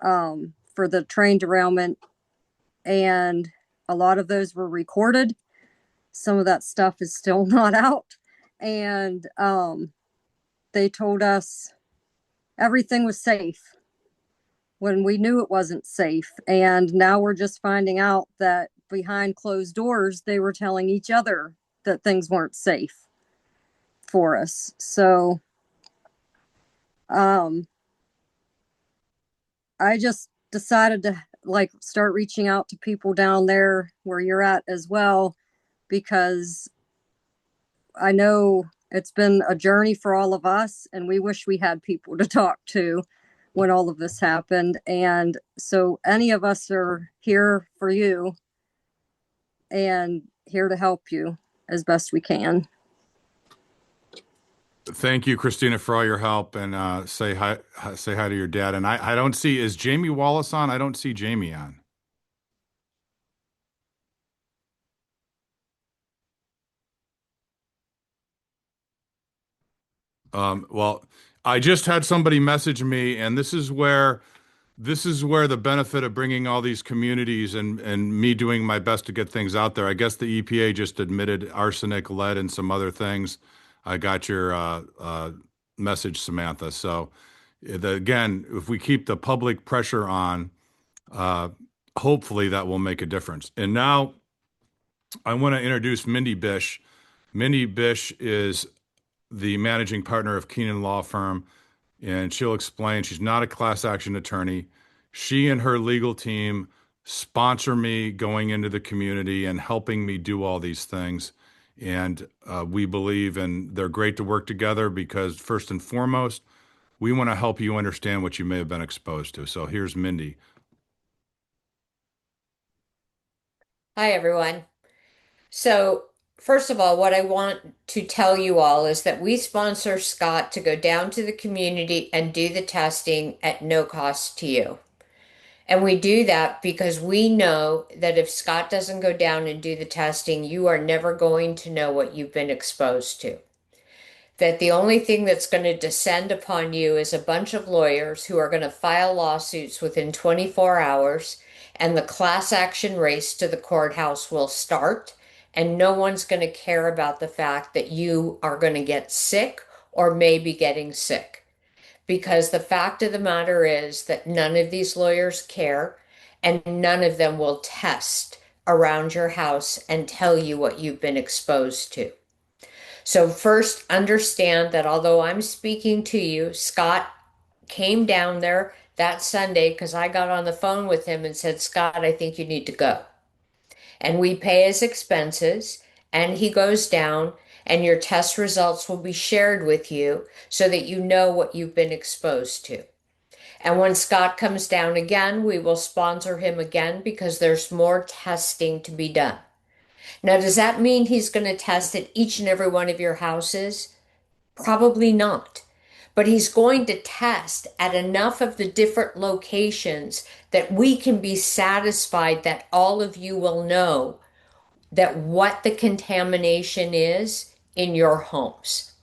for the train derailment, and a lot of those were recorded. Some of that stuff is still not out. And they told us everything was safe when we knew it wasn't safe. And now we're just finding out that behind closed doors, they were telling each other that things weren't safe for us. So I just decided to like start reaching out to people down there where you're at as well, because I know it's been a journey for all of us, and we wish we had people to talk to when all of this happened. And so any of us are here for you and here to help you as best we can. Thank you, Christina, for all your help, and say hi to your dad. And I don't see, is Jamie Wallace on? I don't see Jamie on. Well, I just had somebody message me, and this is where the benefit of bringing all these communities and me doing my best to get things out there. I guess the EPA just admitted arsenic, lead, and some other things. I got your message, Samantha. So, again, if we keep the public pressure on, uh, hopefully that will make a difference. And now I want to introduce Mindy Bish. Mindy Bish is the managing partner of Keenan Law Firm, and she'll explain. She's not a class action attorney. She and her legal team sponsor me going into the community and helping me do all these things. And we believe, and they're great to work together because, first and foremost, we want to help you understand what you may have been exposed to. So here's Mindy. Hi, everyone. So, first of all, what I want to tell you all is that we sponsor Scott to go down to the community and do the testing at no cost to you. And we do that because we know that if Scott doesn't go down and do the testing, you are never going to know what you've been exposed to. That the only thing that's going to descend upon you is a bunch of lawyers who are going to file lawsuits within 24 hours, and the class action race to the courthouse will start, and no one's going to care about the fact that you are going to get sick or maybe getting sick. Because the fact of the matter is that none of these lawyers care, and none of them will test around your house and tell you what you've been exposed to. So first, understand that although I'm speaking to you, Scott came down there that Sunday because I got on the phone with him and said, Scott, I think you need to go. And we pay his expenses, and he goes down, and your test results will be shared with you so that you know what you've been exposed to. And when Scott comes down again, we will sponsor him again because there's more testing to be done. Now, does that mean he's going to test at each and every one of your houses? Probably not. But he's going to test at enough of the different locations that we can be satisfied that all of you will know that what the contamination is in your homes.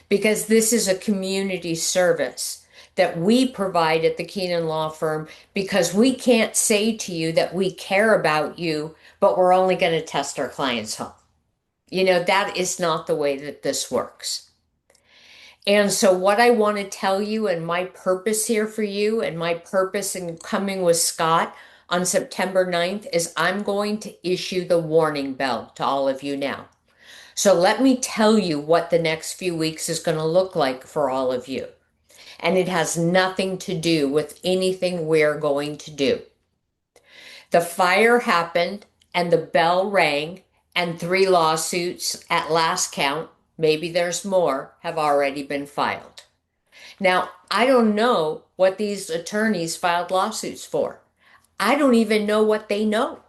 Because this is a community service that we provide at the Keenan Law Firm, because we can't say to you that we care about you, but we're only going to test our clients' home. You know, that is not the way that this works. And so what I want to tell you, and my purpose here for you, and my purpose in coming with Scott on September 9th, is I'm going to issue the warning bell to all of you now. So let me tell you what the next few weeks is going to look like for all of you. And it has nothing to do with anything we're going to do. The fire happened and the bell rang, and 3 lawsuits at last count, maybe there's more, have already been filed. Now, I don't know what these attorneys filed lawsuits for. I don't even know what they know.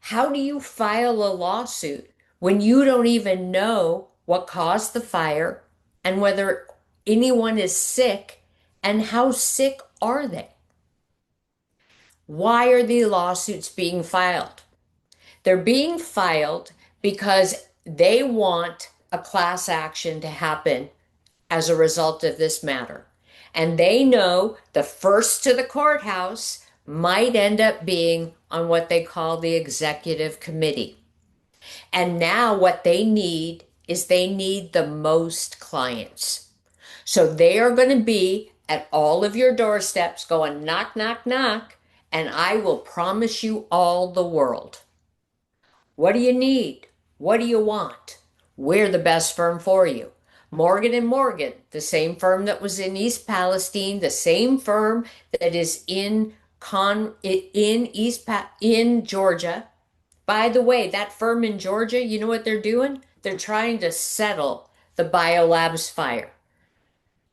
How do you file a lawsuit when you don't even know what caused the fire and whether anyone is sick, and how sick are they? Why are the lawsuits being filed? They're being filed because they want a class action to happen as a result of this matter. And they know the first to the courthouse might end up being on what they call the executive committee. And now what they need is they need the most clients. So they are going to be at all of your doorsteps going knock, knock, knock, and I will promise you all the world. What do you need? What do you want? We're the best firm for you. Morgan and Morgan, the same firm that was in East Palestine, the same firm that is in in Georgia. By the way, that firm in Georgia, you know what they're doing? They're trying to settle the biolabs fire.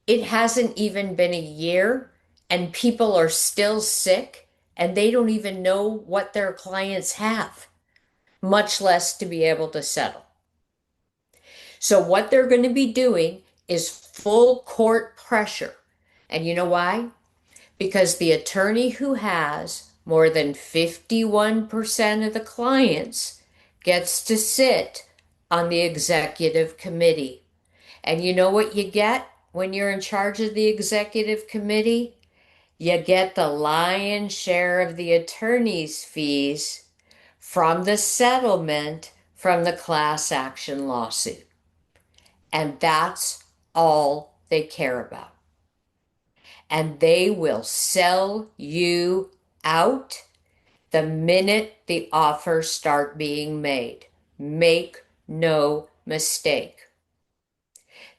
It hasn't even been a year and people are still sick and they don't even know what their clients have, much less to be able to settle. So what they're going to be doing is full court pressure. And you know why? Because the attorney who has more than 51% of the clients gets to sit on the executive committee. And you know what you get when you're in charge of the executive committee? You get the lion's share of the attorney's fees from the settlement from the class action lawsuit. And that's all they care about. And they will sell you out the minute the offers start being made. Make no mistake.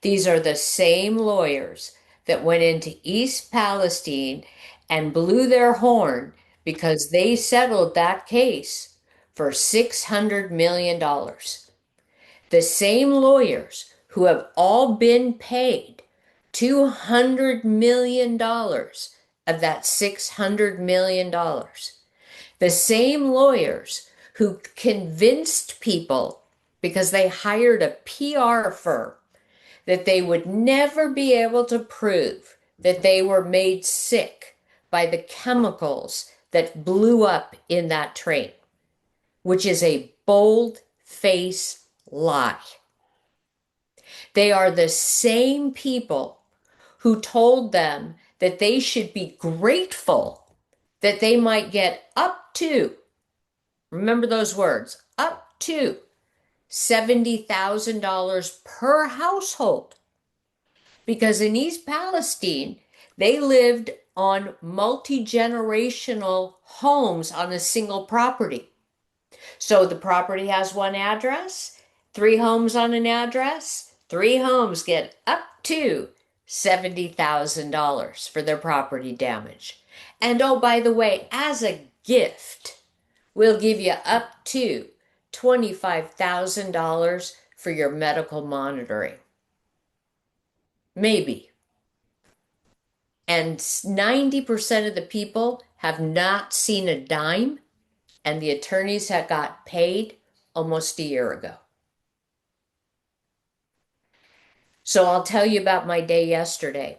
These are the same lawyers that went into East Palestine and blew their horn because they settled that case for $600 million. The same lawyers who have all been paid $200 million of that $600 million. The same lawyers who convinced people because they hired a PR firm that they would never be able to prove that they were made sick by the chemicals that blew up in that train, which is a bold-faced lie. They are the same people who told them that they should be grateful that they might get up to, remember those words, up to $70,000 per household. Because in East Palestine, they lived on multi-generational homes on a single property. So the property has one address, 3 homes on an address, 3 homes get up to $70,000 for their property damage. And oh, by the way, as a gift, we'll give you up to $25,000 for your medical monitoring. Maybe. And 90% of the people have not seen a dime, and the attorneys had got paid almost a year ago. So I'll tell you about my day yesterday.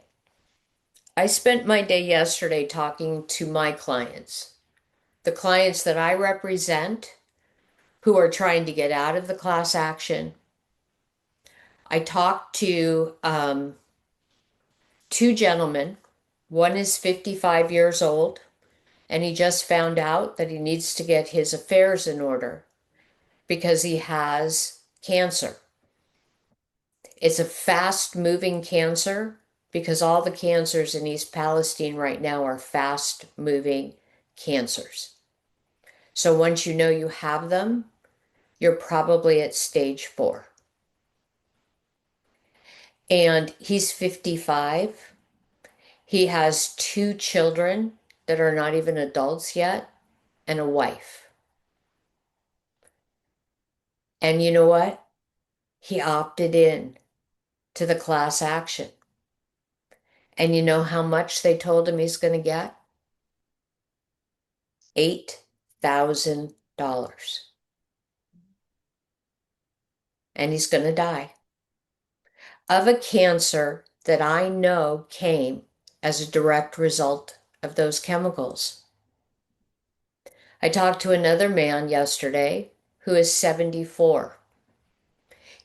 I spent my day yesterday talking to my clients, the clients that I represent who are trying to get out of the class action. I talked to 2 gentlemen. One is 55 years old, and he just found out that he needs to get his affairs in order because he has cancer. It's a fast-moving cancer because all the cancers in East Palestine right now are fast-moving cancers. So once you know you have them, you're probably at stage 4. And he's 55. He has 2 children that are not even adults yet and a wife. And you know what? He opted in to the class action. And you know how much they told him he's going to get? $8,000. And he's going to die of a cancer that I know came as a direct result of those chemicals. I talked to another man yesterday who is 74.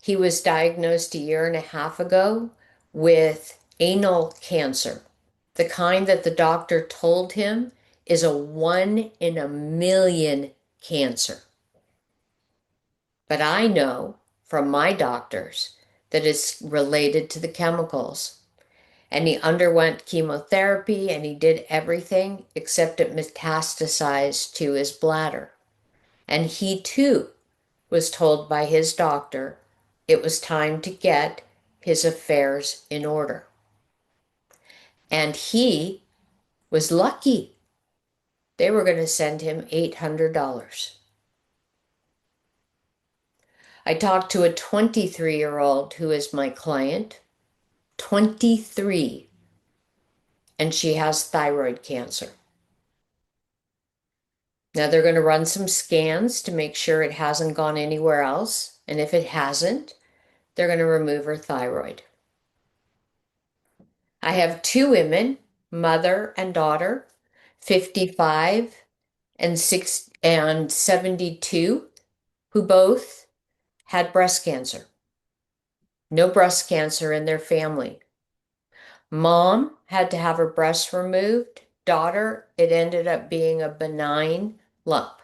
He was diagnosed a year and a half ago with anal cancer, the kind that the doctor told him is a 1 in a million cancer. But I know from my doctors that it's related to the chemicals. And he underwent chemotherapy and he did everything except it metastasized to his bladder. And he too was told by his doctor it was time to get his affairs in order. And he was lucky. They were going to send him $800. I talked to a 23-year-old who is my client, 23, and she has thyroid cancer. Now they're going to run some scans to make sure it hasn't gone anywhere else. And if it hasn't, they're going to remove her thyroid. I have two women, mother and daughter, 55 and 72, who both had breast cancer. No breast cancer in their family. Mom had to have her breast removed. Daughter, it ended up being a benign lump.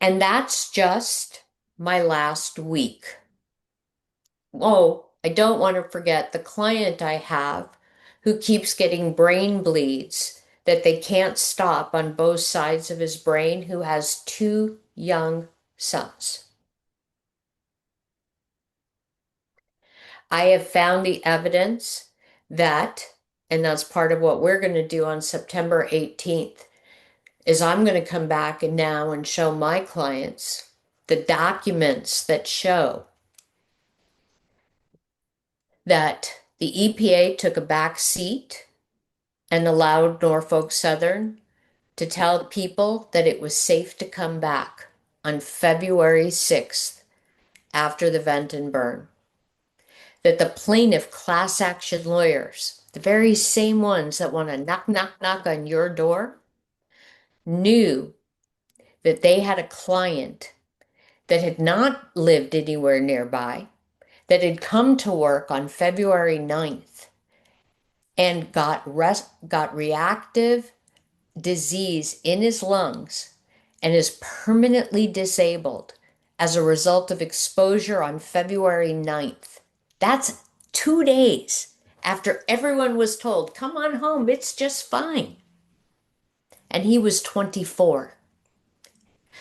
And that's just my last week. Oh, I don't want to forget the client I have who keeps getting brain bleeds that they can't stop on both sides of his brain, who has two young sons. I have found the evidence that, and that's part of what we're going to do on September 18th, is I'm going to come back and now and show my clients the documents that show that the EPA took a back seat and allowed Norfolk Southern to tell people that it was safe to come back on February 6th after the vent and burn. That the plaintiff class action lawyers, the very same ones that want to knock, knock, knock on your door, knew that they had a client that had not lived anywhere nearby, that had come to work on February 9th and got reactive disease in his lungs and is permanently disabled as a result of exposure on February 9th. That's 2 days after everyone was told, come on home, it's just fine. And he was 24.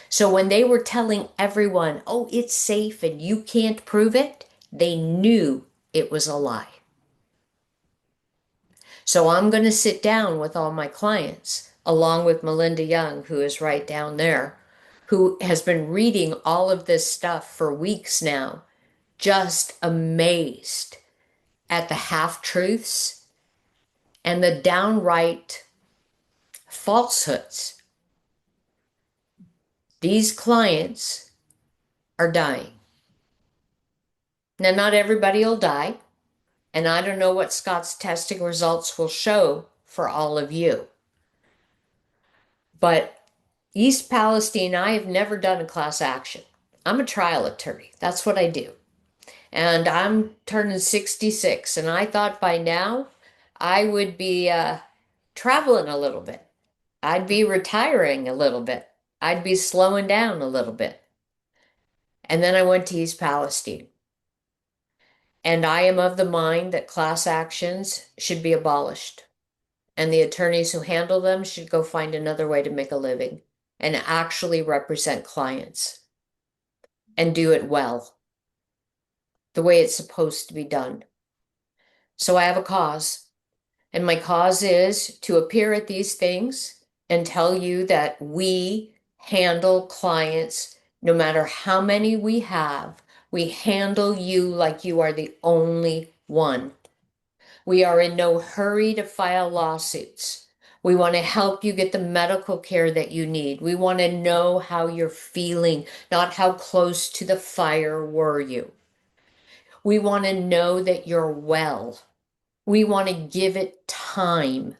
So when they were telling everyone, oh, it's safe and you can't prove it, they knew it was a lie. So I'm going to sit down with all my clients, along with Melinda Young, who is right down there, who has been reading all of this stuff for weeks now, just amazed at the half-truths and the downright falsehoods. These clients are dying. Now, not everybody will die, and I don't know what Scott's testing results will show for all of you. But East Palestine, I have never done a class action. I'm a trial attorney. That's what I do. And I'm turning 66, and I thought by now I would be traveling a little bit. I'd be retiring a little bit. I'd be slowing down a little bit. And then I went to East Palestine. And I am of the mind that class actions should be abolished. And the attorneys who handle them should go find another way to make a living and actually represent clients and do it well, the way it's supposed to be done. So I have a cause, and my cause is to appear at these things and tell you that we handle clients, no matter how many we have, we handle you like you are the only one. We are in no hurry to file lawsuits. We want to help you get the medical care that you need. We want to know how you're feeling, not how close to the fire were you. We want to know that you're well. We want to give it time.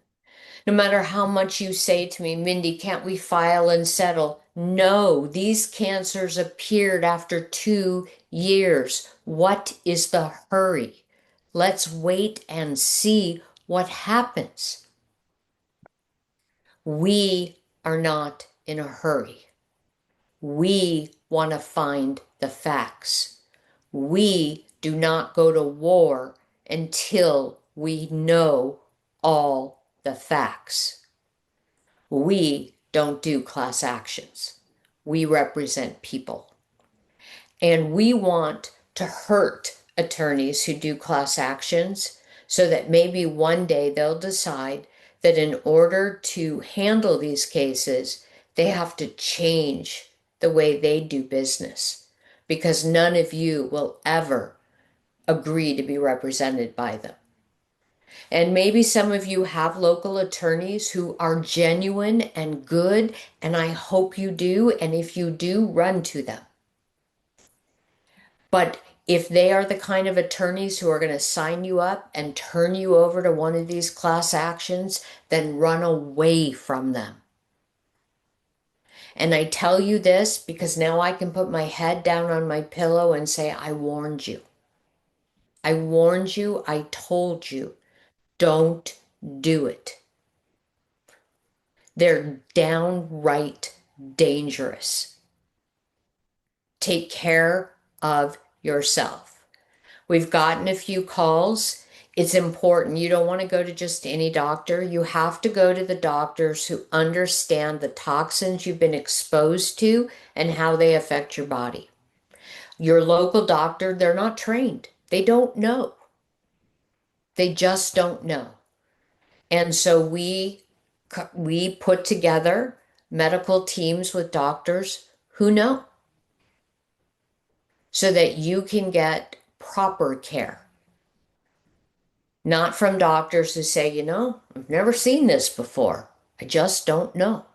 No matter how much you say to me, Mindy, can't we file and settle? No, these cancers appeared after 2 years. What is the hurry? Let's wait and see what happens. We are not in a hurry. We want to find the facts. We do not go to war until we know all the facts. We don't do class actions. We represent people. And we want to hurt attorneys who do class actions so that maybe one day they'll decide that in order to handle these cases, they have to change the way they do business because none of you will ever agree to be represented by them. And maybe some of you have local attorneys who are genuine and good, and I hope you do. And if you do, run to them. But if they are the kind of attorneys who are going to sign you up and turn you over to one of these class actions, then run away from them. And I tell you this because now I can put my head down on my pillow and say, I warned you. I warned you. I told you. Don't do it. They're downright dangerous. Take care of yourself. We've gotten a few calls. It's important. You don't want to go to just any doctor. You have to go to the doctors who understand the toxins you've been exposed to and how they affect your body. Your local doctor, they're not trained. They don't know. They just don't know. And so we put together medical teams with doctors who know so that you can get proper care. Not from doctors who say, I've never seen this before. I just don't know.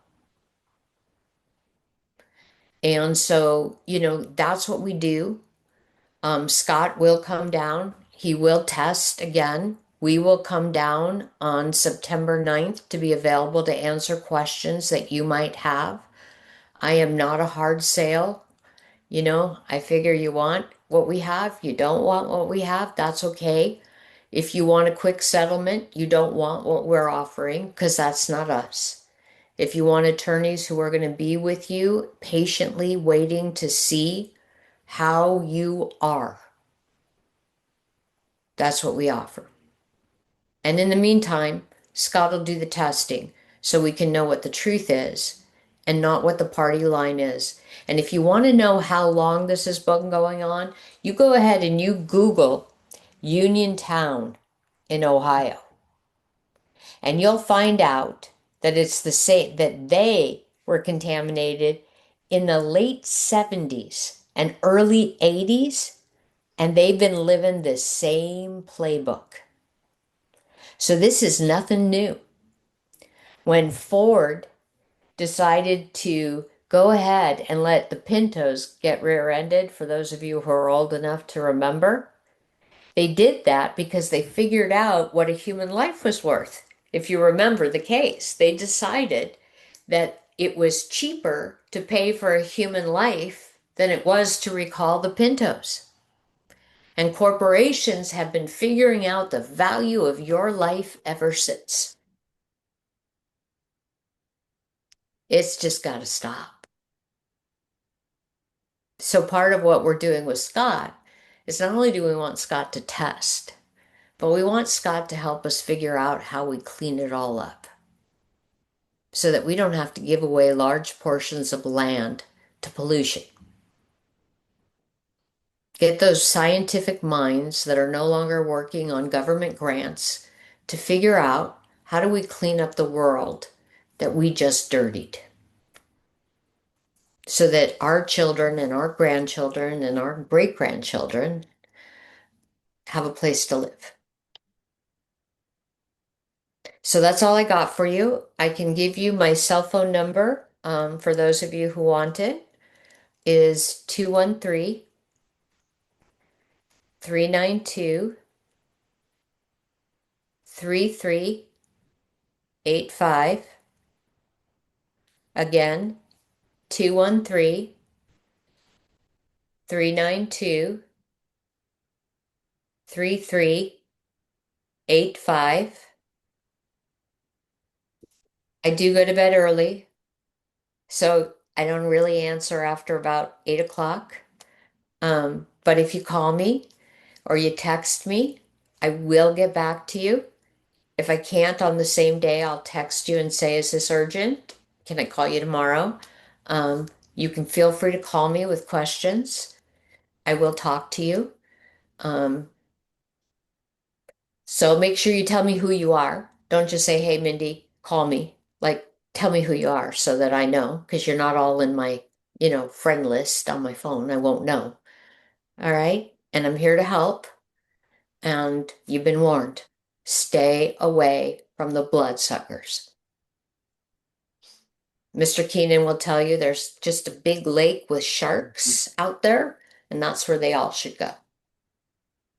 And so, that's what we do. Scott will come down. He will test again. We will come down on September 9th to be available to answer questions that you might have. I am not a hard sale. I figure you want what we have. You don't want what we have. That's okay. If you want a quick settlement, you don't want what we're offering because that's not us. If you want attorneys who are going to be with you patiently waiting to see how you are, that's what we offer. And in the meantime, Scott will do the testing so we can know what the truth is and not what the party line is. And if you want to know how long this has been going on, you go ahead and you Google Uniontown in Ohio. And you'll find out that it's the same, that they were contaminated in the late 70s and early 80s, and they've been living the same playbook. So this is nothing new. When Ford decided to go ahead and let the Pintos get rear-ended, for those of you who are old enough to remember, they did that because they figured out what a human life was worth. If you remember the case, they decided that it was cheaper to pay for a human life than it was to recall the Pintos. And corporations have been figuring out the value of your life ever since. It's just got to stop. So part of what we're doing with Scott is not only do we want Scott to test, but we want Scott to help us figure out how we clean it all up so that we don't have to give away large portions of land to pollution. Get those scientific minds that are no longer working on government grants to figure out how do we clean up the world that we just dirtied so that our children and our grandchildren and our great-grandchildren have a place to live. So that's all I got for you. I can give you my cell phone number for those of you who want it is 213 392 3385. Again, 213 392 3385. I do go to bed early, so I don't really answer after about 8 o'clock. But if you call me or you text me, I will get back to you. If I can't on the same day, I'll text you and say, is this urgent? Can I call you tomorrow? You can feel free to call me with questions. I will talk to you. Um, so make sure you tell me who you are. Don't just say, "Hey, Mindy, call me." Like, tell me who you are so that I know, because you're not all in my, friend list on my phone. I won't know. All right? And I'm here to help. And you've been warned. Stay away from the bloodsuckers. Mr. Keenan will tell you there's just a big lake with sharks out there, and that's where they all should go.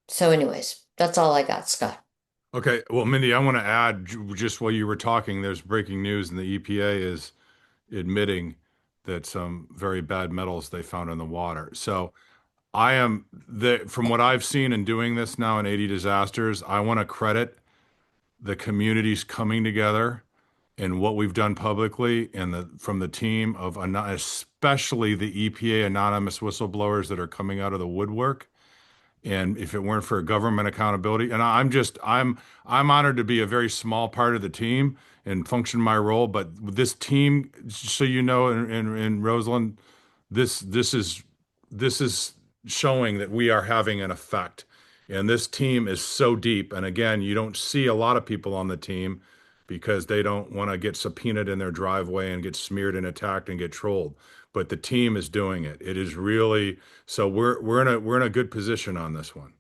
So, anyways, that's all I got, Scott. Okay, well, Mindy, I want to add just while you were talking, there's breaking news, and the EPA is admitting that some very bad metals they found in the water. So from what I've seen in doing this now in 80 disasters, I want to credit the communities coming together and what we've done publicly and from the team of especially the EPA anonymous whistleblowers that are coming out of the woodwork. And if it weren't for government accountability, and I'm honored to be a very small part of the team and function my role. But this team, so you know, in Roseland, this is showing that we are having an effect. And this team is so deep. And again, you don't see a lot of people on the team because they don't want to get subpoenaed in their driveway and get smeared and attacked and get trolled. But the team is doing it. It is really so we're in a good position on this one.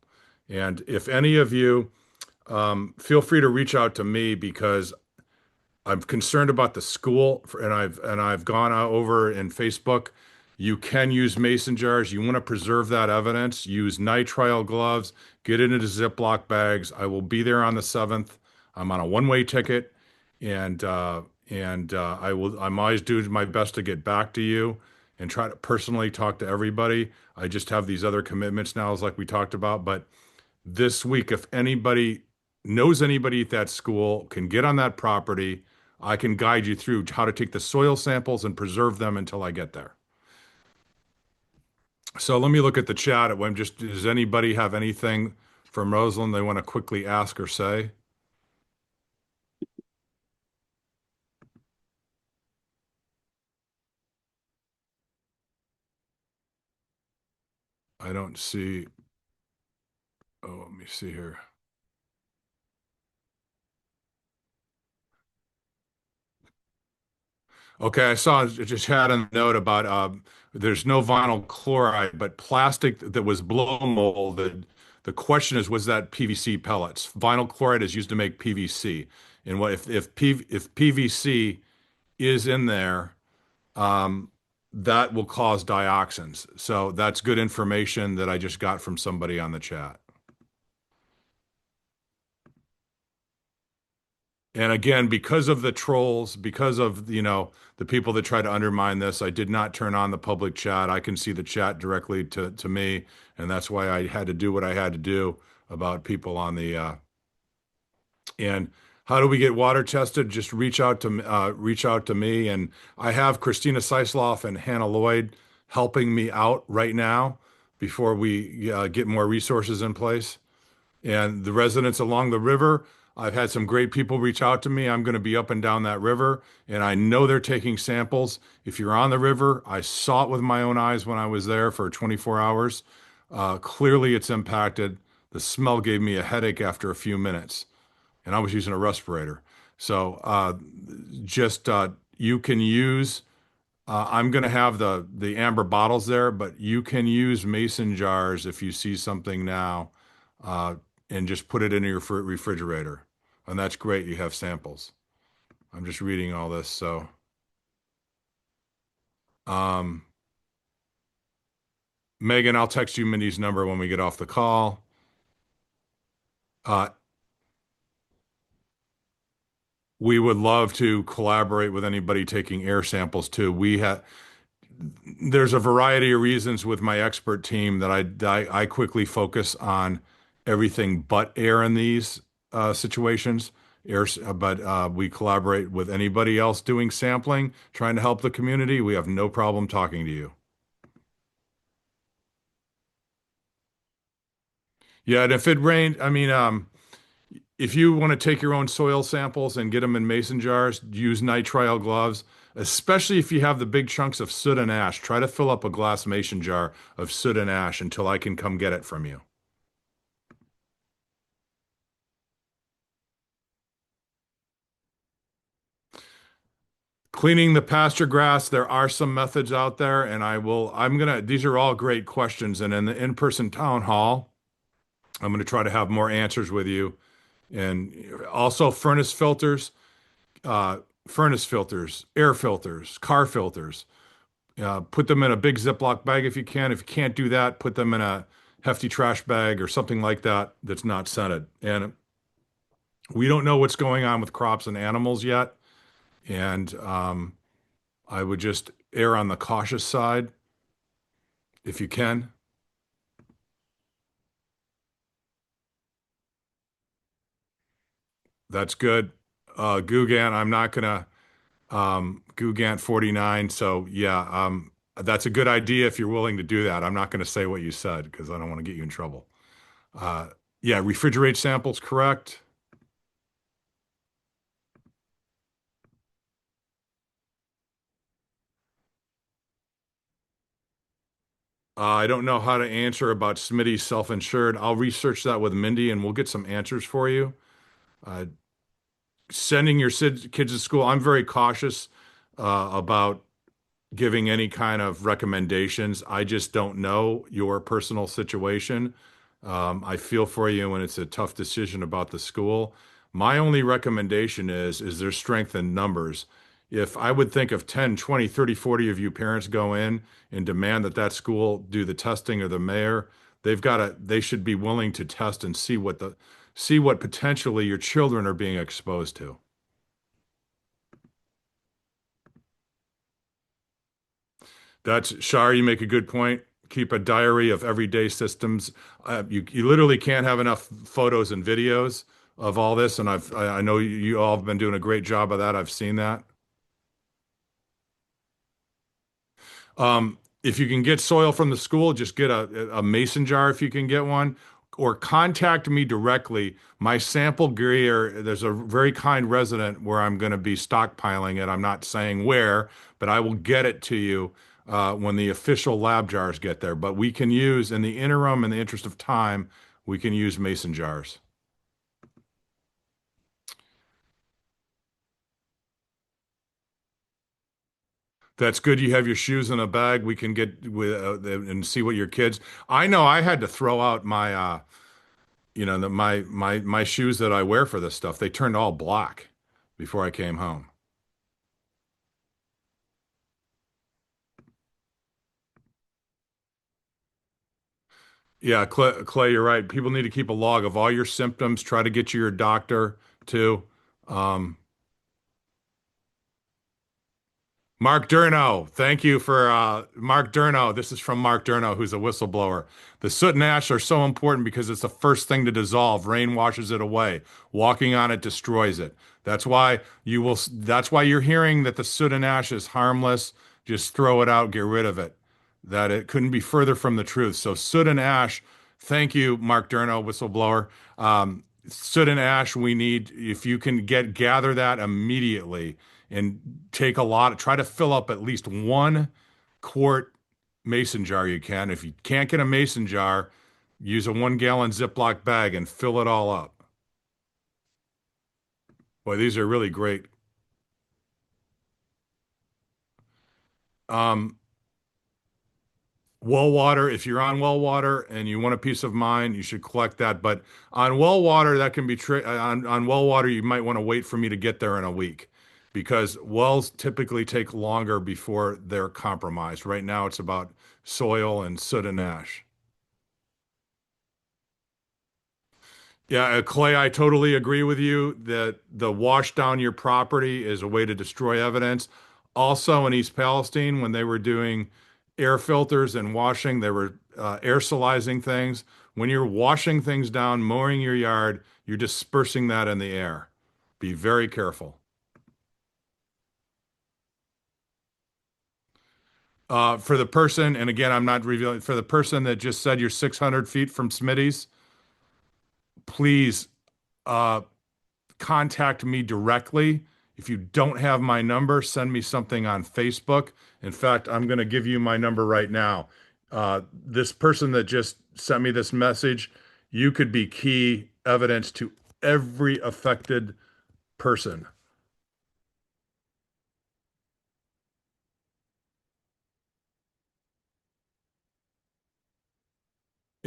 And if any of you feel free to reach out to me because I'm concerned about the school, and I've gone over in Facebook. You can use mason jars. You want to preserve that evidence. Use nitrile gloves. Get it into Ziploc bags. I will be there on the 7th. I'm on a one-way ticket, and I'm always doing my best to get back to you and try to personally talk to everybody. I just have these other commitments now, as like we talked about. But this week, if anybody knows anybody at that school, can get on that property, I can guide you through how to take the soil samples and preserve them until I get there. So let me look at the chat. Does anybody have anything from Roseland they want to quickly ask or say? I don't see. Oh, let me see here. Okay, I saw it just had a note about there's no vinyl chloride, but plastic that was blow molded. The question is, was that PVC pellets? Vinyl chloride is used to make PVC, and if PVC is in there, that will cause dioxins. So that's good information that I just got from somebody on the chat. And again, because of the trolls, because of, the people that try to undermine this, I did not turn on the public chat. I can see the chat directly to me, and that's why I had to do what I had to do about people on and how do we get water tested? Just reach out to me, and I have Christina Seisloff and Hannah Lloyd helping me out right now before we get more resources in place. And the residents along the river, I've had some great people reach out to me. I'm going to be up and down that river, and I know they're taking samples. If you're on the river, I saw it with my own eyes when I was there for 24 hours. Clearly, it's impacted. The smell gave me a headache after a few minutes, and I was using a respirator. So you can use. I'm going to have the amber bottles there, but you can use mason jars if you see something now, and just put it in your refrigerator, and that's great. You have samples. I'm just reading all this, so. Megan, I'll text you Mindy's number when we get off the call. We would love to collaborate with anybody taking air samples too. There's a variety of reasons with my expert team that I quickly focus on everything but air in these situations. But we collaborate with anybody else doing sampling, trying to help the community. We have no problem talking to you. Yeah, and if it rained, I mean, if you want to take your own soil samples and get them in mason jars, use nitrile gloves, especially if you have the big chunks of soot and ash. Try to fill up a glass mason jar of soot and ash until I can come get it from you. Cleaning the pasture grass, there are some methods out there, and these are all great questions. And in the in-person town hall, I'm going to try to have more answers with you. And also uh, furnace filters, air filters, car filters. Put them in a big Ziploc bag if you can. If you can't do that, put them in a hefty trash bag or something like that that's not scented. And we don't know what's going on with crops and animals yet. And I would just err on the cautious side if you can. That's good. Gugant, I'm not gonna Gugant 49. So yeah, that's a good idea if you're willing to do that. I'm not gonna say what you said because I don't want to get you in trouble. Uh, yeah, refrigerate samples, correct. I don't know how to answer about Smitty's self-insured. I'll research that with Mindy and we'll get some answers for you. Uh, Sending your kids to school, I'm very cautious about giving any kind of recommendations. I just don't know your personal situation. I feel for you when it's a tough decision about the school. My only recommendation is there's strength in numbers. If I would think of 10, 20, 30, 40 of you parents go in and demand that that school do the testing or the mayor, they should be willing to test and see what potentially your children are being exposed to. Shar, you make a good point. Keep a diary of everyday systems. You literally can't have enough photos and videos of all this, and I know you all have been doing a great job of that. I've seen that. If you can get soil from the school, just get a mason jar if you can get one, or contact me directly. My sample gear, there's a very kind resident where I'm going to be stockpiling it. I'm not saying where, but I will get it to you when the official lab jars get there. But we can use, in the interim, in the interest of time, we can use mason jars. That's good. You have your shoes in a bag. We can get with and see what your kids. I know I had to throw out my my shoes that I wear for this stuff. They turned all black before I came home. Yeah, Clay, you're right. People need to keep a log of all your symptoms. Try to get to your doctor too. Um, Mark Durno, thank you for Mark Durno. This is from Mark Durno, who's a whistleblower. The soot and ash are so important because it's the first thing to dissolve. Rain washes it away. Walking on it destroys it. That's why you're hearing that the soot and ash is harmless. Just throw it out, get rid of it. That it couldn't be further from the truth. So soot and ash, thank you, Mark Durno, whistleblower. Soot and ash, we need, if you can gather that immediately and try to fill up at least 1 quart mason jar you can. If you can't get a mason jar, use a 1 gallon Ziploc bag and fill it all up. Boy, these are really great. Um, Well water, if you're on well water and you want a peace of mind, you should collect that. But on well water, that can be on well water, you might want to wait for me to get there in a week because wells typically take longer before they're compromised. Right now, it's about soil and soot and ash. Yeah, Clay, I totally agree with you that the wash down your property is a way to destroy evidence. Also, in East Palestine, when they were doing air filters and washing, they were aerosolizing things. When you're washing things down, mowing your yard, you're dispersing that in the air. Be very careful. For the person, and again, I'm not revealing, for the person that just said you're 600 feet from Smitty's, please uh, contact me directly. If you don't have my number, send me something on Facebook. In fact, I'm going to give you my number right now. This person that just sent me this message, you could be key evidence to every affected person.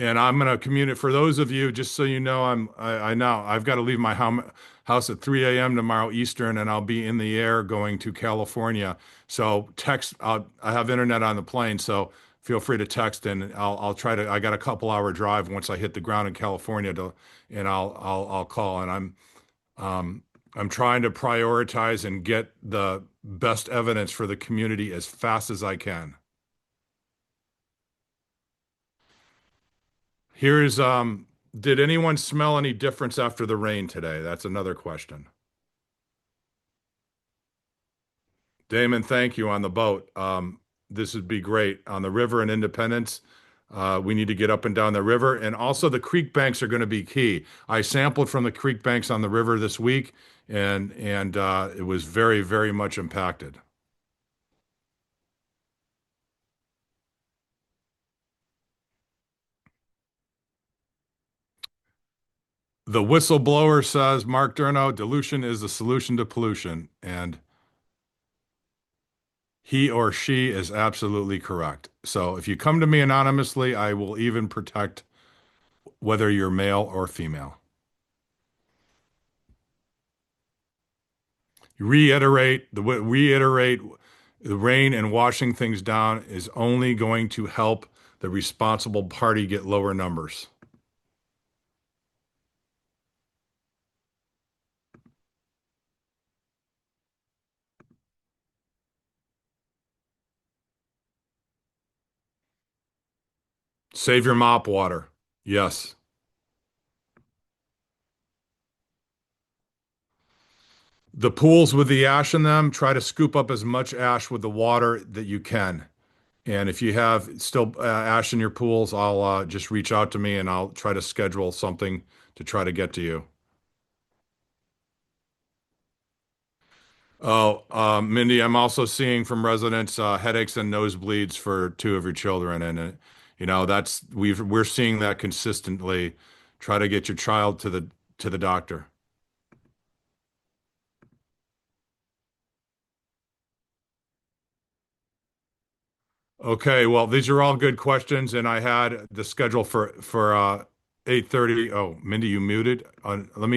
And I'm going to communicate for those of you, just so you know, I know I've got to leave my house at 3 a.m. tomorrow Eastern, and I'll be in the air going to California. So text, I have internet on the plane, so feel free to text, and I'll try to. I got a couple-hour drive once I hit the ground in California and I'll call. And I'm trying to prioritize and get the best evidence for the community as fast as I can. Here's did anyone smell any difference after the rain today? That's another question. Damon, thank you on the boat. This would be great on the river in Independence. We need to get up and down the river, and also the creek banks are going to be key. I sampled from the creek banks on the river this week, and it was very, very much impacted. The whistleblower says, Mark Durno, dilution is the solution to pollution, and he or she is absolutely correct. So if you come to me anonymously, I will even protect whether you're male or female. Reiterate the rain and washing things down is only going to help the responsible party get lower numbers. Save your mop water. Yes. The pools with the ash in them, try to scoop up as much ash with the water that you can. And if you have still ash in your pools, I'll just reach out to me and I'll try to schedule something to try to get to you. Oh, Mindy, I'm also seeing from residents headaches and nosebleeds for two of your children, and that's we're seeing that consistently. Try to get your child to the doctor. Okay, well, these are all good questions, and I had the schedule for 8:30. Oh, Mindy, you muted. Let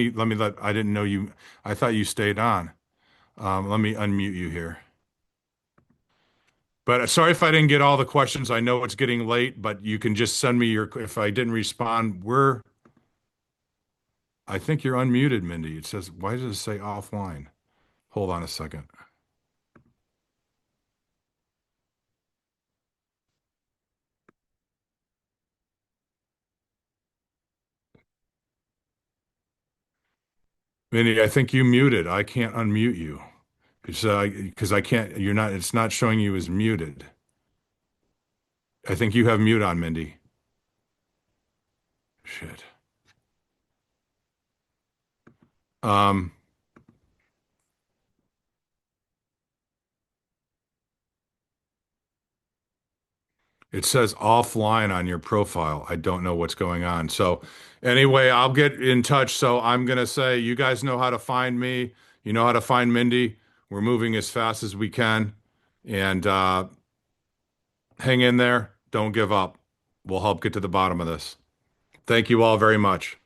I didn't know you. I thought you stayed on. Let me unmute you here. But sorry if I didn't get all the questions. I know it's getting late, but you can just send me if I didn't respond, I think you're unmuted, Mindy. It says, why does it say offline? Hold on a second. Mindy, I think you muted. I can't unmute you. Because I can't, it's not showing you as muted. I think you have mute on, Mindy. Shit. Um, it says offline on your profile. I don't know what's going on. So anyway, I'll get in touch. So I'm going to say, you guys know how to find me. You know how to find Mindy. We're moving as fast as we can. And hang in there. Don't give up. We'll help get to the bottom of this. Thank you all very much.